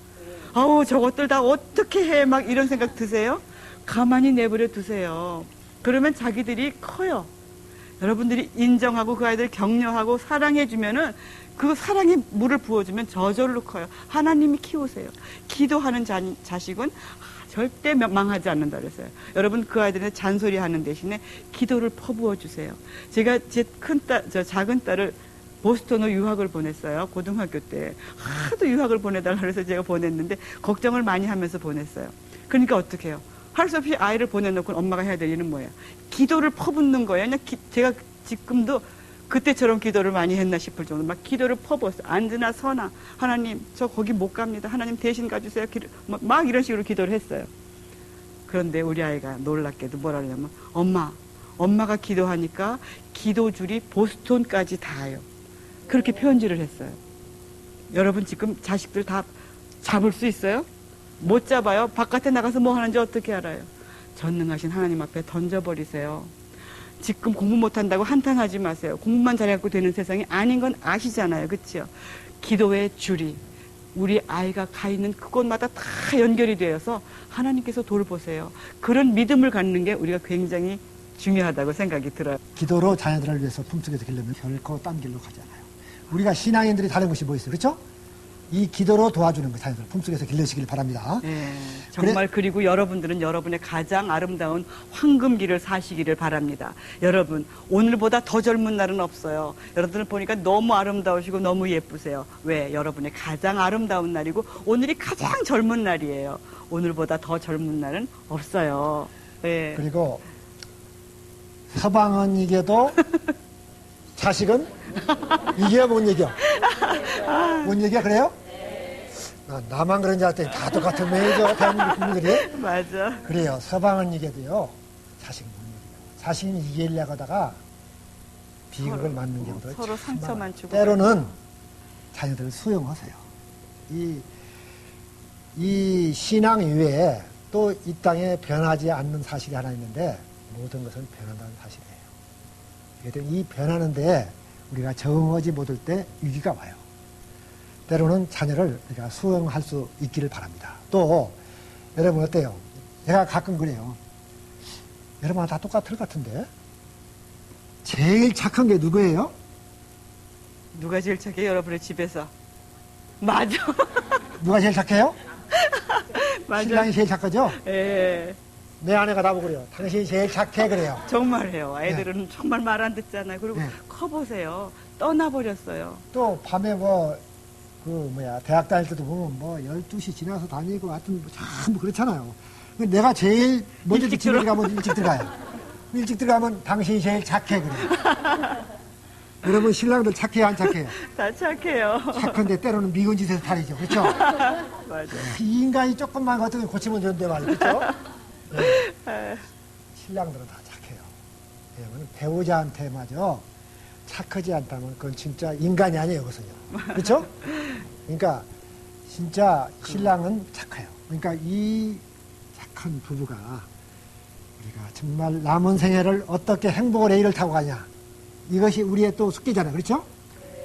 아우 저것들 다 어떻게 해? 막 이런 생각 드세요? 가만히 내버려 두세요. 그러면 자기들이 커요. 여러분들이 인정하고 그 아이들 격려하고 사랑해주면은 그 사랑에 물을 부어주면 저절로 커요. 하나님이 키우세요. 기도하는 자식은 절대 망하지 않는다 그랬어요. 여러분 그 아이들한테 잔소리하는 대신에 기도를 퍼부어 주세요. 제가 제 작은 딸을 보스턴으로 유학을 보냈어요. 고등학교 때. 하도 유학을 보내달라 그래서 제가 보냈는데 걱정을 많이 하면서 보냈어요. 그러니까 어떻게 해요? 할 수 없이 아이를 보내놓고 엄마가 해야 될 일은 뭐예요? 기도를 퍼붓는 거예요. 그냥 제가 지금도 그때처럼 기도를 많이 했나 싶을 정도로 막 기도를 퍼부었어요. 앉으나 서나 하나님 저 거기 못 갑니다. 하나님 대신 가주세요. 막 이런 식으로 기도를 했어요. 그런데 우리 아이가 놀랍게도 뭐라 그러냐면 엄마가 기도하니까 기도줄이 보스턴까지 닿아요. 그렇게 편지를 했어요. 여러분 지금 자식들 다 잡을 수 있어요? 못 잡아요. 바깥에 나가서 뭐 하는지 어떻게 알아요? 전능하신 하나님 앞에 던져버리세요. 지금 공부 못한다고 한탄하지 마세요. 공부만 잘해갖고 되는 세상이 아닌 건 아시잖아요. 그렇죠? 기도의 줄이 우리 아이가 가 있는 그곳마다 다 연결이 되어서 하나님께서 돌보세요. 그런 믿음을 갖는 게 우리가 굉장히 중요하다고 생각이 들어요. 기도로 자녀들을 위해서 품속에서 기르면 결코 딴 길로 가지 않아요. 우리가 신앙인들이 다른 것이 뭐 있어요? 그렇죠? 이 기도로 도와주는 거 자녀들 품속에서 길러시길 바랍니다. 네, 정말 그리고 여러분들은 여러분의 가장 아름다운 황금기를 사시기를 바랍니다. 여러분, 오늘보다 더 젊은 날은 없어요. 여러분들 보니까 너무 아름다우시고 너무 예쁘세요. 왜? 여러분의 가장 아름다운 날이고 오늘이 가장 젊은 날이에요. 오늘보다 더 젊은 날은 없어요. 네. 그리고 서방은 이겨도 자식은 이겨야 못 이겨. 못 이겨 그래요? 나만 그런 줄 알았더니 다 똑같은 메이저 대한민국 국민들이. 맞아. 그래요. 서방은 이겨도요 자식은 못 이겨요. 자식이 이기려고 하다가 비극을 맞는 경우도 서로 참 상처만 많아요. 주고 때로는 자녀들을 수용하세요. 이 신앙 이외에 또 이 땅에 변하지 않는 사실이 하나 있는데 모든 것은 변한다는 사실이에요. 그래도 이 변하는데 우리가 적응하지 못할 때 위기가 와요. 때로는 자녀를 우리가 수용할 수 있기를 바랍니다. 또 여러분 어때요? 제가 가끔 그래요. 여러분 다 똑같을 것 같은데 제일 착한 게 누구예요? 누가 제일 착해? 여러분의 집에서. 맞아. 누가 제일 착해요? 맞아. 신랑이 제일 착하죠? 예. 내 아내가 나보고 그래요. 당신이 제일 착해 그래요. 정말해요. 아이들은 정말 말 안 듣잖아요. 그리고 네. 커보세요. 떠나버렸어요. 또 밤에 대학 다닐 때도 보면 12시 지나서 다니고 하여튼 참 그렇잖아요. 근데 내가 제일 먼저 일찍 집에 가면 일찍 들어가요. 일찍 들어가면 당신이 제일 착해 그래요. 여러분 신랑들 착해요 안 착해요? 다 착해요. 착한데 때로는 미운 짓에서 탈이죠. 그렇죠? 맞아. 이 인간이 조금만 어떻게 고치면 되는데 말이죠. 그렇죠? 네. 신랑들은 다 착해요. 왜냐면 배우자한테마저 착하지 않다면 그건 진짜 인간이 아니에요, 그것은요. 그렇죠? 그러니까 진짜 신랑은 착해요. 그러니까 이 착한 부부가 우리가 정말 남은 생애를 어떻게 행복의 레일을 타고 가냐. 이것이 우리의 또 숙제잖아요. 그렇죠?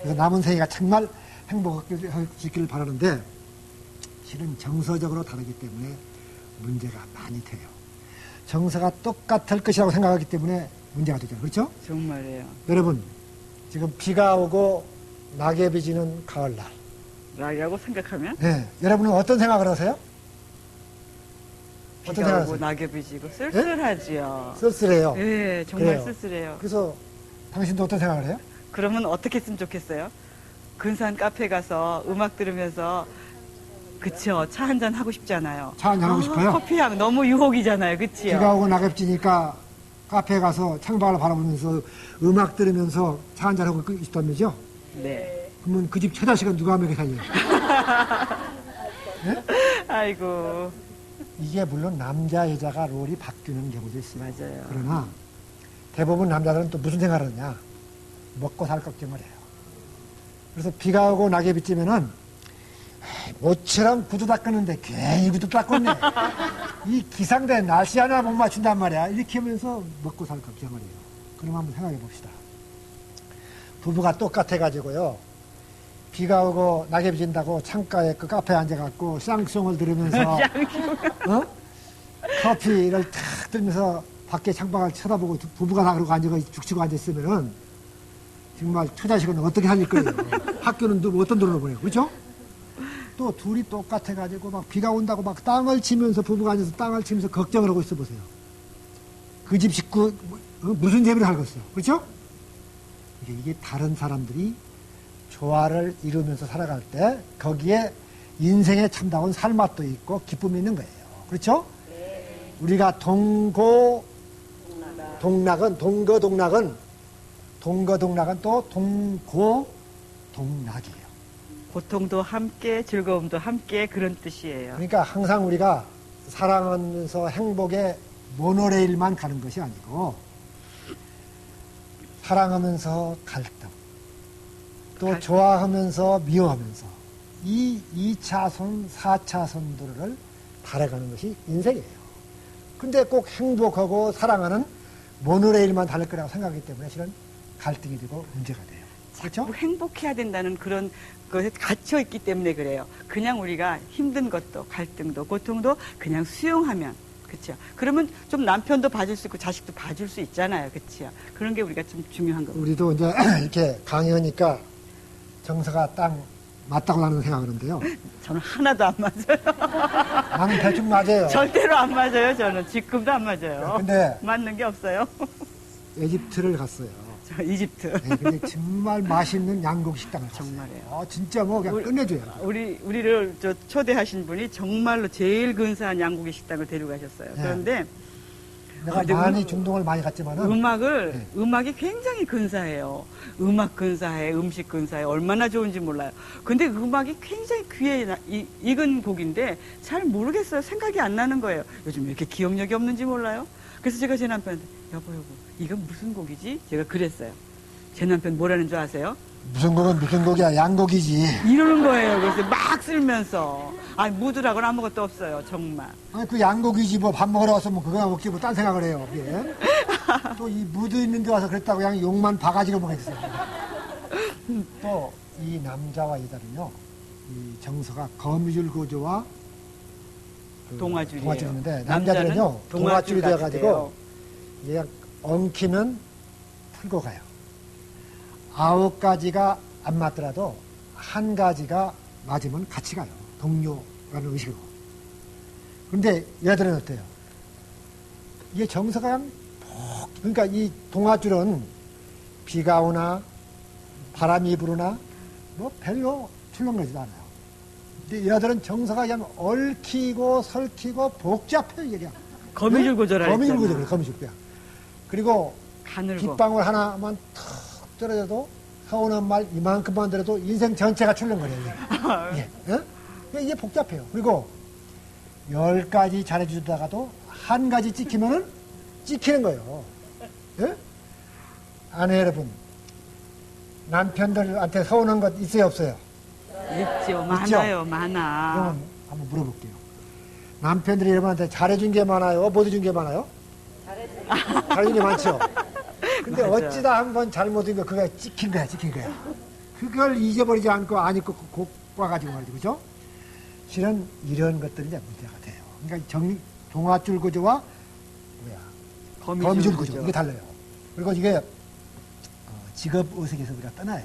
그래서 남은 생애가 정말 행복할 수 있기를 바라는데 실은 정서적으로 다르기 때문에 문제가 많이 돼요. 정서가 똑같을 것이라고 생각하기 때문에 문제가 되죠. 그렇죠? 정말이에요. 여러분, 지금 비가 오고 낙엽이 지는 가을날. 라고 생각하면 네. 여러분은 어떤 생각을 하세요? 어떤 비가 생각을 오고 하세요? 낙엽이 지고 쓸쓸하지요. 쓸쓸해요. 네, 정말 그래요. 쓸쓸해요. 그래서 당신도 어떤 생각을 해요? 그러면 어떻게 했으면 좋겠어요? 근사한 카페 가서 음악 들으면서 그쵸, 차 한잔 하고 싶잖아요. 차 한잔 하고 싶어요? 커피향 너무 유혹이잖아요. 그치요? 비가 오고 낙엽 지니까 카페에 가서 창밖을 바라보면서 음악 들으면서 차 한잔하고 있다면서요? 네. 그러면 그 집 처자식은 누가 하면 살려요? 네? 아이고, 이게 물론 남자 여자가 롤이 바뀌는 경우도 있어요. 맞아요. 그러나 대부분 남자들은 또 무슨 생각을 하느냐? 먹고 살 걱정을 해요. 그래서 비가 오고 낙엽이 찌면은 모처럼 구두 닦았는데 괜히 구두 닦았네. 이 기상된 날씨 하나 못 맞춘단 말이야. 이렇게 하면서 먹고 살 걱정을 해요. 그럼 한번 생각해 봅시다. 부부가 똑같아가지고요. 비가 오고 낙엽이 진다고 창가에 그 카페에 앉아갖고 쌍송을 들으면서 커피를 탁 들면서 밖에 창밖을 쳐다보고 부부가 다 그러고 죽치고 앉아있으면은 정말 처자식은 어떻게 살릴 거예요. 학교는 어떤 돈으로 보내요. 그렇죠? 또 둘이 똑같아가지고 막 비가 온다고 막 땅을 치면서 부부가 앉아서 땅을 치면서 걱정을 하고 있어 보세요. 그 집 식구 무슨 재미를 하겠어요. 그렇죠? 이게 다른 사람들이 조화를 이루면서 살아갈 때 거기에 인생의 참다운 살맛도 있고 기쁨이 있는 거예요. 그렇죠? 네. 우리가 동거동락은 또 동고동락이에요. 고통도 함께, 즐거움도 함께 그런 뜻이에요. 그러니까 항상 우리가 사랑하면서 행복의 모노레일만 가는 것이 아니고 사랑하면서 갈등, 또 좋아하면서 미워하면서 이 2차선, 4차선도를 달아가는 것이 인생이에요. 근데 꼭 행복하고 사랑하는 모노레일만 달릴 거라고 생각하기 때문에 실은 갈등이 되고 문제가 돼요. 그렇죠? 자꾸 행복해야 된다는 그런 것에 갇혀 있기 때문에 그래요. 그냥 우리가 힘든 것도 갈등도 고통도 그냥 수용하면 그렇죠. 그러면 좀 남편도 봐줄 수 있고 자식도 봐줄 수 있잖아요. 그렇죠. 그런 게 우리가 좀 중요한 거고. 우리도 이제 이렇게 강의하니까 정서가 딱 맞다고 나는 생각하는데요. 저는 하나도 안 맞아요. 나는 대충 맞아요. 절대로 안 맞아요. 저는 지금도 안 맞아요. 근데 맞는 게 없어요. 이집트를 갔어요. 저 이집트. 네, 근데 정말 맛있는 양고기 식당을 갔어요. 정말이에요. 진짜 뭐 그냥 끝내줘요. 우리를 초대하신 분이 정말로 제일 근사한 양고기 식당을 데려가셨어요. 네. 그런데 내가 근데 많이 중동을 많이 갔지만은 음악을 네. 음악이 굉장히 근사해요. 음악 근사해, 음식 근사해, 얼마나 좋은지 몰라요. 근데 음악이 굉장히 귀에 익은 곡인데 잘 모르겠어요. 생각이 안 나는 거예요. 요즘 왜 이렇게 기억력이 없는지 몰라요. 그래서 제가 제 남편한테 여보 이건 무슨 곡이지? 제가 그랬어요. 제 남편 뭐라는 줄 아세요? 무슨 곡은 무슨 곡이야 양곡이지. 이러는 거예요. 그래서 막 쓸면서 무드라고는 아무것도 없어요. 정말. 아니, 그 양고기지 뭐 밥 먹으러 와서 뭐 그거 먹지 뭐 딴 생각을 해요. 예? 또 이 무드 있는 데 와서 그랬다고 그냥 욕만 바가지로 먹었어요. 또 이 남자와 여자는요, 이 정서가 거미줄 구조와 그 동아줄이에요. 동아줄인데 남자들은요 동아줄이 되어가지고 얘가 엉키면 풀고 가요. 9가지가 안 맞더라도 한 가지가 맞으면 같이 가요. 동료라는 의식으로. 그런데 여자들은 어때요? 이게 정서가 그냥 그러니까 이 동아줄은 비가 오나 바람이 부르나 뭐 별로 출렁거리지도 않아요. 근데 여자들은 정서가 그냥 얽히고 설키고 복잡해요. 이게 그냥. 거미줄 구조라 거미줄 했잖아. 구조, 거미줄 구조. 그리고 가늘고. 빗방울 하나만 탁 떨어져도 서운한 말 이만큼만 들어도 인생 전체가 출렁거려요. 이게. 예? 어? 이게 복잡해요. 그리고 10가지 잘해주다가도 한 가지 찍히면은 찍히는 거예요. 예? 아내 여러분, 남편들한테 서운한 것 있어요, 없어요? 있죠. 많아요. 많아. 그러면 한번 물어볼게요. 남편들이 여러분한테 잘해준 게 많아요? 못 해준 게 많아요? 잘해준 게 많죠? 근데 맞아. 어찌다 한번 잘못한 거 그게 찍힌 거야, 찍힌 거야. 그걸 잊어버리지 않고 안 잊고 곡과 가지고 말이죠, 그죠? 실은 이런 것들이 이제 문제가 돼요. 그러니까 동아줄 구조와 거미줄 구조 이게 달라요. 그리고 이게 직업 의식에서 우리가 떠나요.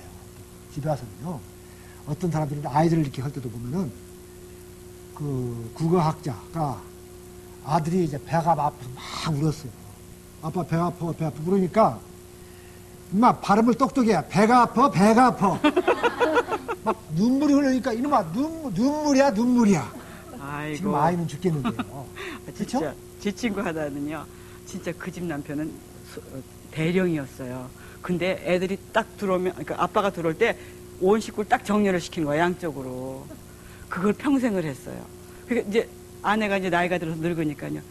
집에 와서는요. 어떤 사람들은 아이들을 이렇게 할 때도 보면은 그 국어학자가 아들이 이제 배가 아파서 막 울었어요. 아빠 배가 아파, 배 아파. 그러니까 엄마 발음을 똑똑히 해. 배가 아파, 배가 아파. 막 눈물이 흘러니까 이놈아 눈물이야, 눈물이야. 아이고. 지금 아이는 죽겠는데요. 진짜 그렇죠? 제 친구 하나는요. 진짜 그 집 남편은 대령이었어요. 근데 애들이 딱 들어오면 그러니까 아빠가 들어올 때 온 식구를 딱 정렬을 시키는 거야, 양쪽으로. 그걸 평생을 했어요. 그러니까 이제 아내가 이제 나이가 들어서 늙으니까요.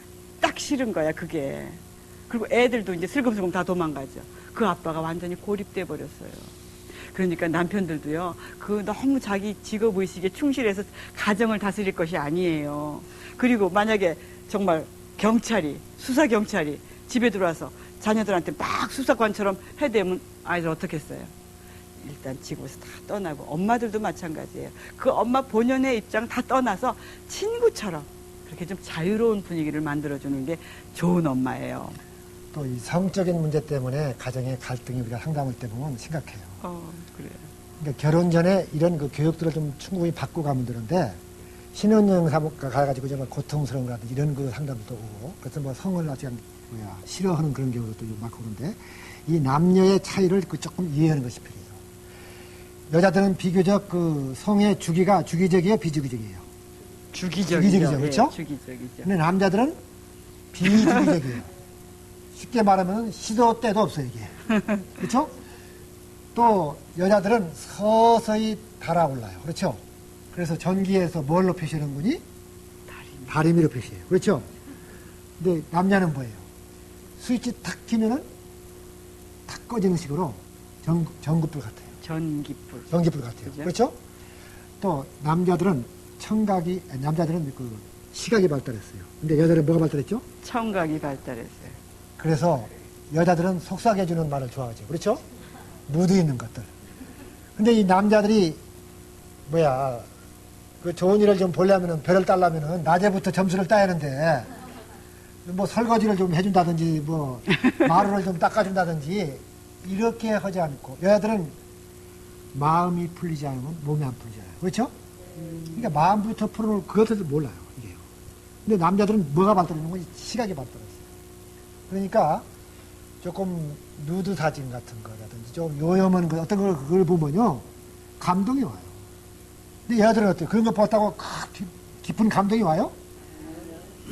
딱 싫은 거야, 그게. 그리고 애들도 이제 슬금슬금 다 도망가죠. 그 아빠가 완전히 고립돼 버렸어요. 그러니까 남편들도요, 그 너무 자기 직업의식에 충실해서 가정을 다스릴 것이 아니에요. 그리고 만약에 정말 경찰이, 수사경찰이 집에 들어와서 자녀들한테 막 수사관처럼 해대면 아이들 어떻게 했어요? 일단 지구에서 다 떠나고, 엄마들도 마찬가지예요. 그 엄마 본연의 입장 다 떠나서 친구처럼 그렇게 좀 자유로운 분위기를 만들어주는 게 좋은 엄마예요. 또 이 성적인 문제 때문에 가정의 갈등이 우리가 상담할 때 보면 심각해요. 그래요. 그러니까 결혼 전에 이런 그 교육들을 좀 충분히 받고 가면 되는데 신혼여행 가가지고 정말 고통스러운 거라든지 이런 그 상담도 오고 그래서 뭐 성을 아직 싫어하는 그런 경우도 많고 그런데 이 남녀의 차이를 조금 이해하는 것이 필요해요. 여자들은 비교적 그 성의 주기적이에요, 비주기적이에요? 주기적이죠, 그렇죠? 주기적이죠. 근데 남자들은 비주기적이에요. 쉽게 말하면 시도 때도 없어요, 이게. 그렇죠? 또 여자들은 서서히 달아올라요. 그렇죠? 그래서 전기에서 뭘로 표시하는군이? 다리미로 표시해요. 그렇죠? 근데 남자는 뭐예요? 스위치 탁 키면은 탁 꺼지는 식으로 전구불 같아요. 전기불 같아요. 그죠? 그렇죠? 또 남자들은 남자들은 그 시각이 발달했어요. 근데 여자들은 뭐가 발달했죠? 청각이 발달했어요. 그래서 여자들은 속삭여주는 말을 좋아하죠. 그렇죠? 무드 있는 것들. 근데 이 남자들이 그 좋은 일을 좀 보려면은 별을 따려면은 낮에부터 점수를 따야 하는데 뭐 설거지를 좀 해준다든지 뭐 마루를 좀 닦아준다든지 이렇게 하지 않고 여자들은 마음이 풀리지 않으면 몸이 안 풀리잖아요. 그렇죠? 그러니까 마음부터 풀어놓을 그것을 몰라요. 이게요. 근데 남자들은 뭐가 발달하는 거지? 시각이 발달했어요. 그러니까 조금 누드 사진 같은 거라든지 좀 요염한 거 어떤 걸 그걸 보면요 감동이 와요. 근데 여자들은 어때요? 그런 거 봤다고 깊은 감동이 와요?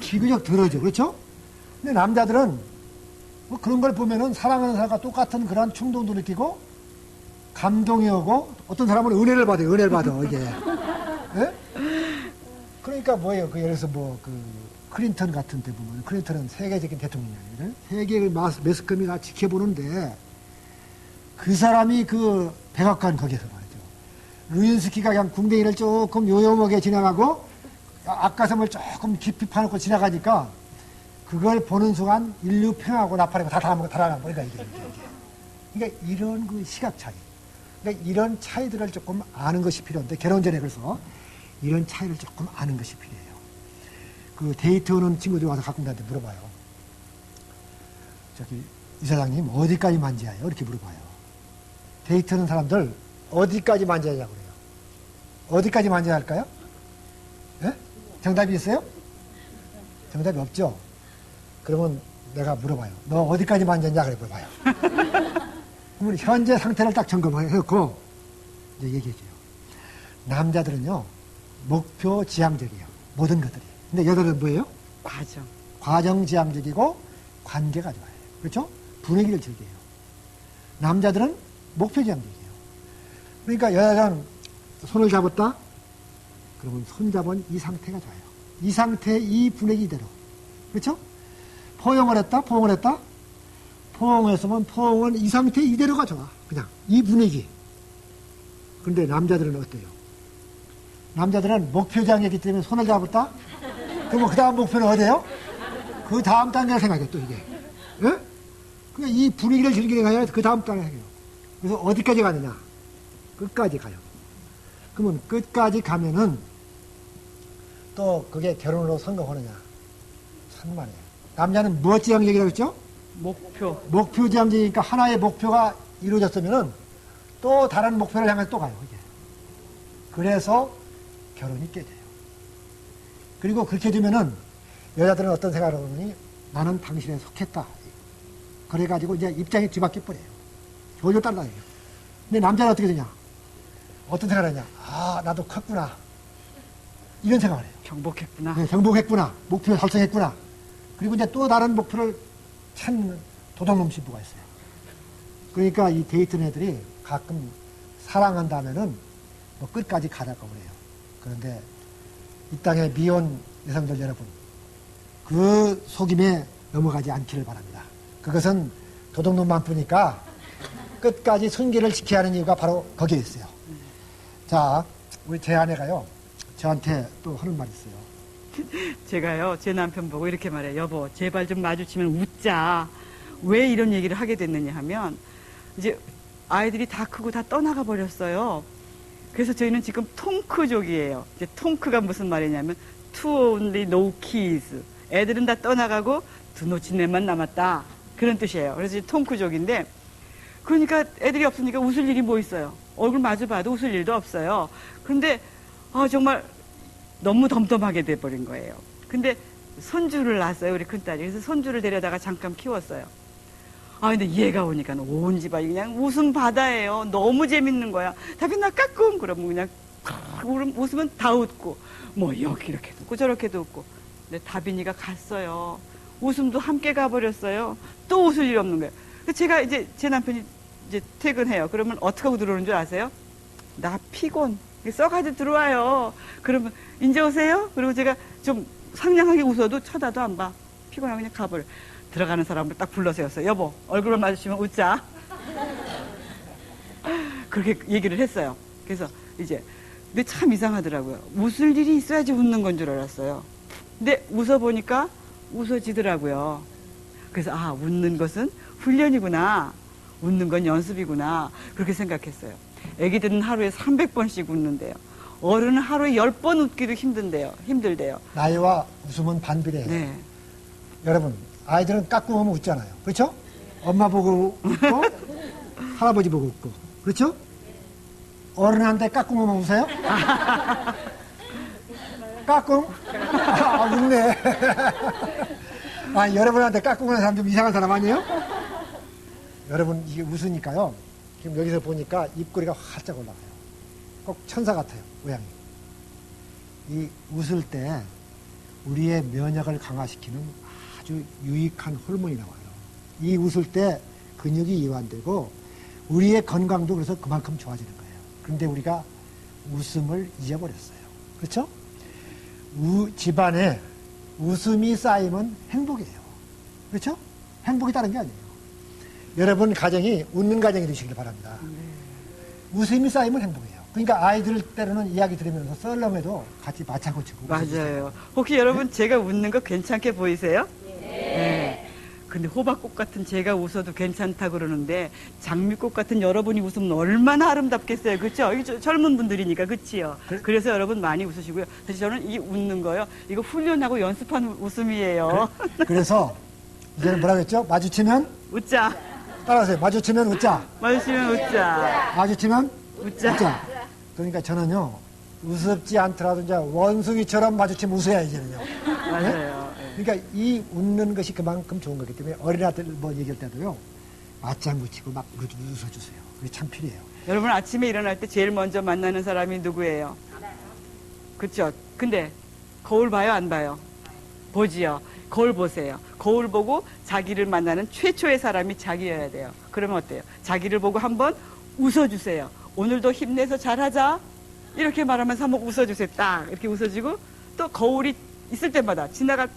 비교적 덜어져. 그렇죠? 근데 남자들은 뭐 그런 걸 보면은 사랑하는 사람과 똑같은 그런 충동도 느끼고 감동이 오고 어떤 사람은 은혜를 받아요. 은혜를 받아. 이게. 예? 그러니까 뭐예요? 그 예를 들어서 클린턴 같은 데 보면 클린턴은 세계적인 대통령이에요. 세계의 매스컴이 다 지켜보는데 그 사람이 그 백악관 거기서 말이죠. 루인스키가 그냥 궁뎅이를 조금 요염하게 지나가고 앞가슴을 조금 깊이 파놓고 지나가니까 그걸 보는 순간 인류 평하고 나팔이고 다 달아나버리니까 이게. 그러니까 이런 그 시각 차이. 그러니까 이런 차이들을 조금 아는 것이 필요한데 결혼 전에 그래서 이런 차이를 조금 아는 것이 필요해요. 그 데이트하는 친구들이 와서 가끔 나한테 물어봐요. 저기 이사장님 어디까지 만져야 해요? 이렇게 물어봐요. 데이트하는 사람들 어디까지 만져야 하냐고 그래요. 어디까지 만져야 할까요? 예? 정답이 있어요? 정답이 없죠? 그러면 내가 물어봐요. 너 어디까지 만졌냐? 그래 물어봐요. 그러면 현재 상태를 딱 점검해놓고 이제 얘기해줘요. 남자들은요 목표 지향적이에요. 모든 것들이. 근데 여자들은 뭐예요? 과정 지향적이고 관계가 좋아요. 그렇죠? 분위기를 즐겨요. 남자들은 목표 지향적이에요. 그러니까 여자는 손을 잡았다? 그러면 손 잡은 이 상태가 좋아요. 이 상태, 이 분위기 이대로. 그렇죠? 포용을 했다? 포용했으면 포용은 이 상태 이대로가 좋아. 그냥 이 분위기. 그런데 남자들은 어때요? 남자들은 목표 지향이기 때문에 손을 잡았다? 그러면 그 다음 목표는 어디예요? 그 다음 단계를 생각해, 또 이게. 예? 그러니까 이 분위기를 즐기게 가야 그 다음 단계를 생각해요. 그래서 어디까지 가느냐? 끝까지 가요. 그러면 끝까지 가면은 또 그게 결혼으로 성공하느냐? 천만이에요. 남자는 무엇 지향적이라고 했죠? 목표 지향적이니까 하나의 목표가 이루어졌으면은 또 다른 목표를 향해서 또 가요, 이게. 그래서 결혼이 깨져요. 그리고 그렇게 되면은 여자들은 어떤 생각을 하느니 나는 당신에 속했다. 그래가지고 이제 입장이 뒤바뀌어 버려요. 졸졸 따라다녀요. 근데 남자는 어떻게 되냐? 어떤 생각을 하냐? 아, 나도 컸구나. 이런 생각을 해요. 정복했구나. 네, 정복했구나. 목표를 달성했구나. 그리고 이제 또 다른 목표를 찾는 도둑놈 신부가 있어요. 그러니까 이 데이트는 애들이 가끔 사랑한다면은 뭐 끝까지 가자고 그래요. 그런데 이 땅의 미혼 여성들 여러분, 그 속임에 넘어가지 않기를 바랍니다. 그것은 도둑놈만 뿐이니까 끝까지 순기를 지켜야 하는 이유가 바로 거기에 있어요. 자, 우리 제 아내가요, 저한테 또 하는 말이 있어요. 제가요, 제 남편 보고 이렇게 말해요. 여보, 제발 좀 마주치면 웃자. 왜 이런 얘기를 하게 됐느냐 하면, 이제 아이들이 다 크고 다 떠나가 버렸어요. 그래서 저희는 지금 통크족이에요. 이제 통크가 무슨 말이냐면, two only no kids. 애들은 다 떠나가고, 두 놓친애만 남았다. 그런 뜻이에요. 그래서 이제 통크족인데, 그러니까 애들이 없으니까 웃을 일이 뭐 있어요. 얼굴 마주 봐도 웃을 일도 없어요. 그런데, 정말 너무 덤덤하게 돼버린 거예요. 근데 손주를 낳았어요, 우리 큰딸이. 그래서 손주를 데려다가 잠깐 키웠어요. 근데 얘가 오니까 온 집안이 그냥 웃음 바다예요. 너무 재밌는 거야. 다빈 나 까꿍! 그러면 그냥 웃으면 다 웃고, 뭐 여기 이렇게도 웃고 저렇게도 웃고. 근데 다빈이가 갔어요. 웃음도 함께 가버렸어요. 또 웃을 일 없는 거예요. 제가 이제 제 남편이 이제 퇴근해요. 그러면 어떻게 하고 들어오는 줄 아세요? 나 피곤. 써가지고 들어와요. 그러면 이제 오세요? 그리고 제가 좀 상냥하게 웃어도 쳐다도 안 봐. 피곤하고 그냥 가버려. 들어가는 사람을 딱 불러 세웠어요. 여보, 얼굴을 마주치면 웃자. 그렇게 얘기를 했어요. 그래서 이제 근데 참 이상하더라고요. 웃을 일이 있어야지 웃는 건 줄 알았어요. 근데 웃어보니까 웃어지더라고요. 그래서 웃는 것은 훈련이구나. 웃는 건 연습이구나. 그렇게 생각했어요. 애기들은 하루에 300번씩 웃는데요. 어른은 하루에 10번 웃기도 힘들대요. 나이와 웃음은 반비례해요. 네. 여러분, 아이들은 깍꿍하면 웃잖아요. 그렇죠? 엄마 보고 웃고, 할아버지 보고 웃고. 그렇죠? 어른한테 깍꿍하면 웃어요? 깍꿍? 아, 웃네. 아, 여러분한테 깍꿍하는 사람 좀 이상한 사람 아니에요? 여러분, 이게 웃으니까요. 지금 여기서 보니까 입꼬리가 활짝 올라가요. 꼭 천사 같아요, 모양이. 이 웃을 때 우리의 면역을 강화시키는 아주 유익한 호르몬이 나와요. 이 웃을 때 근육이 이완되고 우리의 건강도 그래서 그만큼 좋아지는 거예요. 그런데 우리가 웃음을 잊어버렸어요. 그렇죠? 집안에 웃음이 쌓이면 행복이에요. 그렇죠? 행복이 다른 게 아니에요. 여러분 가정이 웃는 가정이 되시길 바랍니다. 웃음이 쌓이면 행복해요. 그러니까 아이들 때로는 이야기 들으면서 썰렁해도 같이 맞장구 치고 맞아요. 혹시 여러분 제가 웃는 거 괜찮게 보이세요? 네. 근데 호박꽃 같은 제가 웃어도 괜찮다 그러는데 장미꽃 같은 여러분이 웃으면 얼마나 아름답겠어요. 그렇죠? 이게 젊은 분들이니까 그렇지요. 그래서 여러분 많이 웃으시고요. 사실 저는 이 웃는 거요. 이거 훈련하고 연습한 웃음이에요. 그래서 이제는 뭐라고 했죠? 마주치면 웃자. 따라하세요. 마주치면 웃자. 마주치면 웃자. 마주치면 웃자. 웃자. 그러니까 저는요. 우습지 않더라도 이제 원숭이처럼 마주치면 웃어야 이제는요. 맞아요. 그러니까 이 웃는 것이 그만큼 좋은 거기 때문에 어린아들 뭐 얘기할 때도요. 맞장구 치고 막 웃어주세요. 그게 참 필요해요. 여러분 아침에 일어날 때 제일 먼저 만나는 사람이 누구예요? 그렇죠. 근데 거울 봐요, 안 봐요? 보지요. 거울 보세요. 거울 보고 자기를 만나는 최초의 사람이 자기여야 돼요. 그러면 어때요? 자기를 보고 한번 웃어주세요. 오늘도 힘내서 잘하자. 이렇게 말하면서 한번 웃어주세요. 딱 이렇게 웃어주고 또 거울이 있을 때마다 지나갈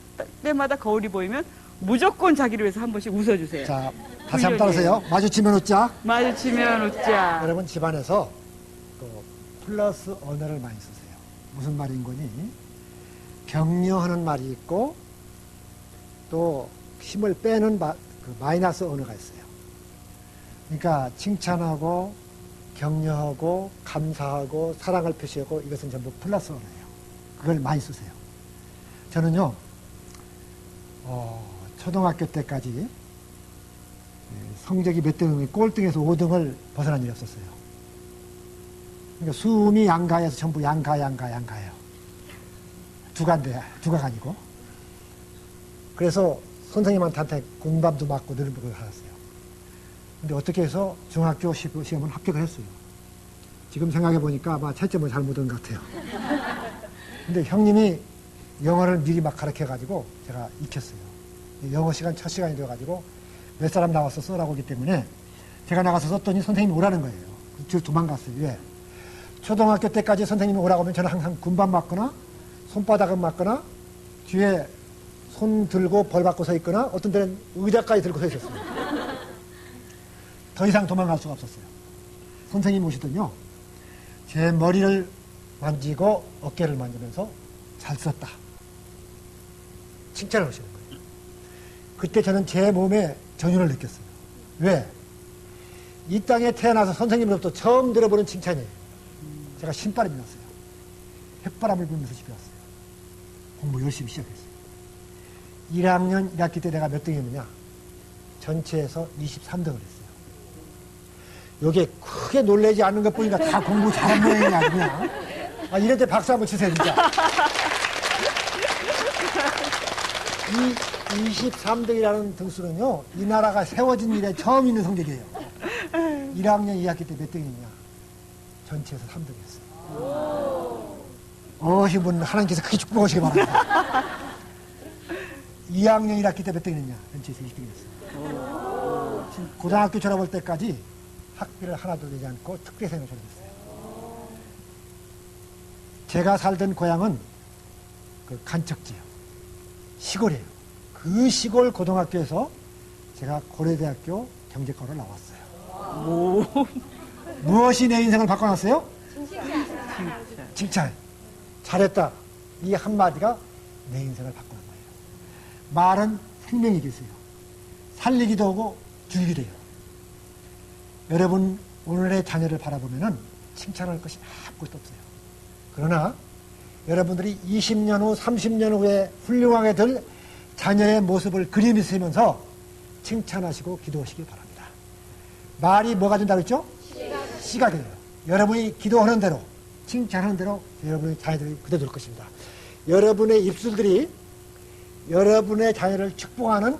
때마다 거울이 보이면 무조건 자기를 위해서 한 번씩 웃어주세요. 자, 다시 한번 따라하세요. 마주치면 웃자. 마주치면 웃자. 여러분 집안에서 또 플러스 언어를 많이 쓰세요. 무슨 말인 거니? 격려하는 말이 있고 또 힘을 빼는 그 마이너스 언어가 있어요. 그러니까 칭찬하고 격려하고 감사하고 사랑을 표시하고 이것은 전부 플러스 언어예요. 그걸 많이 쓰세요. 저는요 초등학교 때까지 성적이 몇 등이 꼴등에서 5등을 벗어난 일이 없었어요. 그러니까 수음이 양가에서 전부 양가예요. 두가인데 두가가 아니고. 그래서 선생님한테 공감도 맞고 늘 보고 살았어요. 근데 어떻게 해서 중학교 시험은 합격을 했어요. 지금 생각해 보니까 아마 채점을 잘못 한 것 같아요. 근데 형님이 영어를 미리 막 가르쳐 가지고 제가 익혔어요. 영어 시간 첫 시간이 되어 가지고 몇 사람 나와서 써라고 하기 때문에 제가 나가서 썼더니 선생님이 오라는 거예요. 뒤로 도망갔어요. 왜? 초등학교 때까지 선생님이 오라고 하면 저는 항상 군밤 맞거나 손바닥은 맞거나 뒤에 손 들고 벌 받고 서 있거나 어떤 때는 의자까지 들고 서 있었어요. 더 이상 도망갈 수가 없었어요. 선생님이 오시더니요. 제 머리를 만지고 어깨를 만지면서 잘 썼다. 칭찬을 하시는 거예요. 그때 저는 제 몸에 전율을 느꼈어요. 왜? 이 땅에 태어나서 선생님으로부터 처음 들어보는 칭찬이에요. 제가 신바람이 났어요. 햇바람을 불면서 집에 왔어요. 공부 열심히 시작했어요. 1학년 1학기 때 내가 몇 등이었느냐? 전체에서 23등을 했어요. 요게 크게 놀라지 않는 것 보니까 다 공부 잘한 모양이 아니냐? 아, 이럴 때 박수 한번 치세요, 진짜. 이 23등이라는 등수는요, 이 나라가 세워진 이래 처음 있는 성적이에요. 1학년 2학기 때 몇 등이냐? 전체에서 3등이었어요. 어신분 하나님께서 크게 축복하시기 바랍니다. 2학년 1학기 때 몇 등이냐? 전체에서 1등이었어요. 고등학교 졸업할 때까지 학비를 하나도 내지 않고 특대생을 졸업했어요. 제가 살던 고향은 그 간척지예요. 시골이에요. 그 시골 고등학교에서 제가 고려대학교 경제과를 나왔어요. 오. 무엇이 내 인생을 바꿔놨어요? 칭찬. 잘했다. 이 한마디가 내 인생을 바꾸는 거예요. 말은 생명이겠어요. 살리기도 하고 죽이기도 해요. 여러분 오늘의 자녀를 바라보면은 칭찬할 것이 아무것도 없어요. 그러나 여러분들이 20년 후, 30년 후에 훌륭하게 될 자녀의 모습을 그리면서 칭찬하시고 기도하시기 바랍니다. 말이 뭐가 된다고 했죠? 씨가 돼요. 여러분이 기도하는 대로, 칭찬하는 대로 여러분의 자녀들이 그대로 될 것입니다. 여러분의 입술들이 여러분의 자녀를 축복하는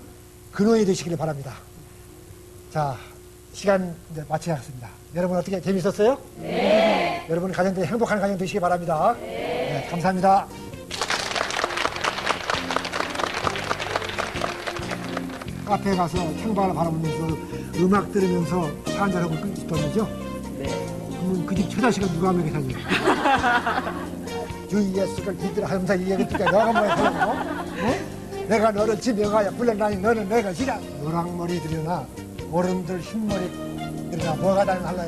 근원이 되시기를 바랍니다. 자, 시간 이제 마치겠습니다. 여러분 어떻게 재밌었어요? 네. 여러분 가정들이 행복한 가정 되시기 바랍니다. 네, 감사합니다. 카페에 가서 창밖을 바라보면서 음악 들으면서 차 한잔하고 싶었죠? 네. 그러면 그 집 처자식은 누가 하면 계산이에요? 주 예수를 믿으라 하면서 이 얘기 듣게 너가 뭐야? 어? 내가 너를 지명하여 불러나니 너는 내가 지라. 노랑머리 들여나 어른들 흰머리 들여나 뭐가 달라요?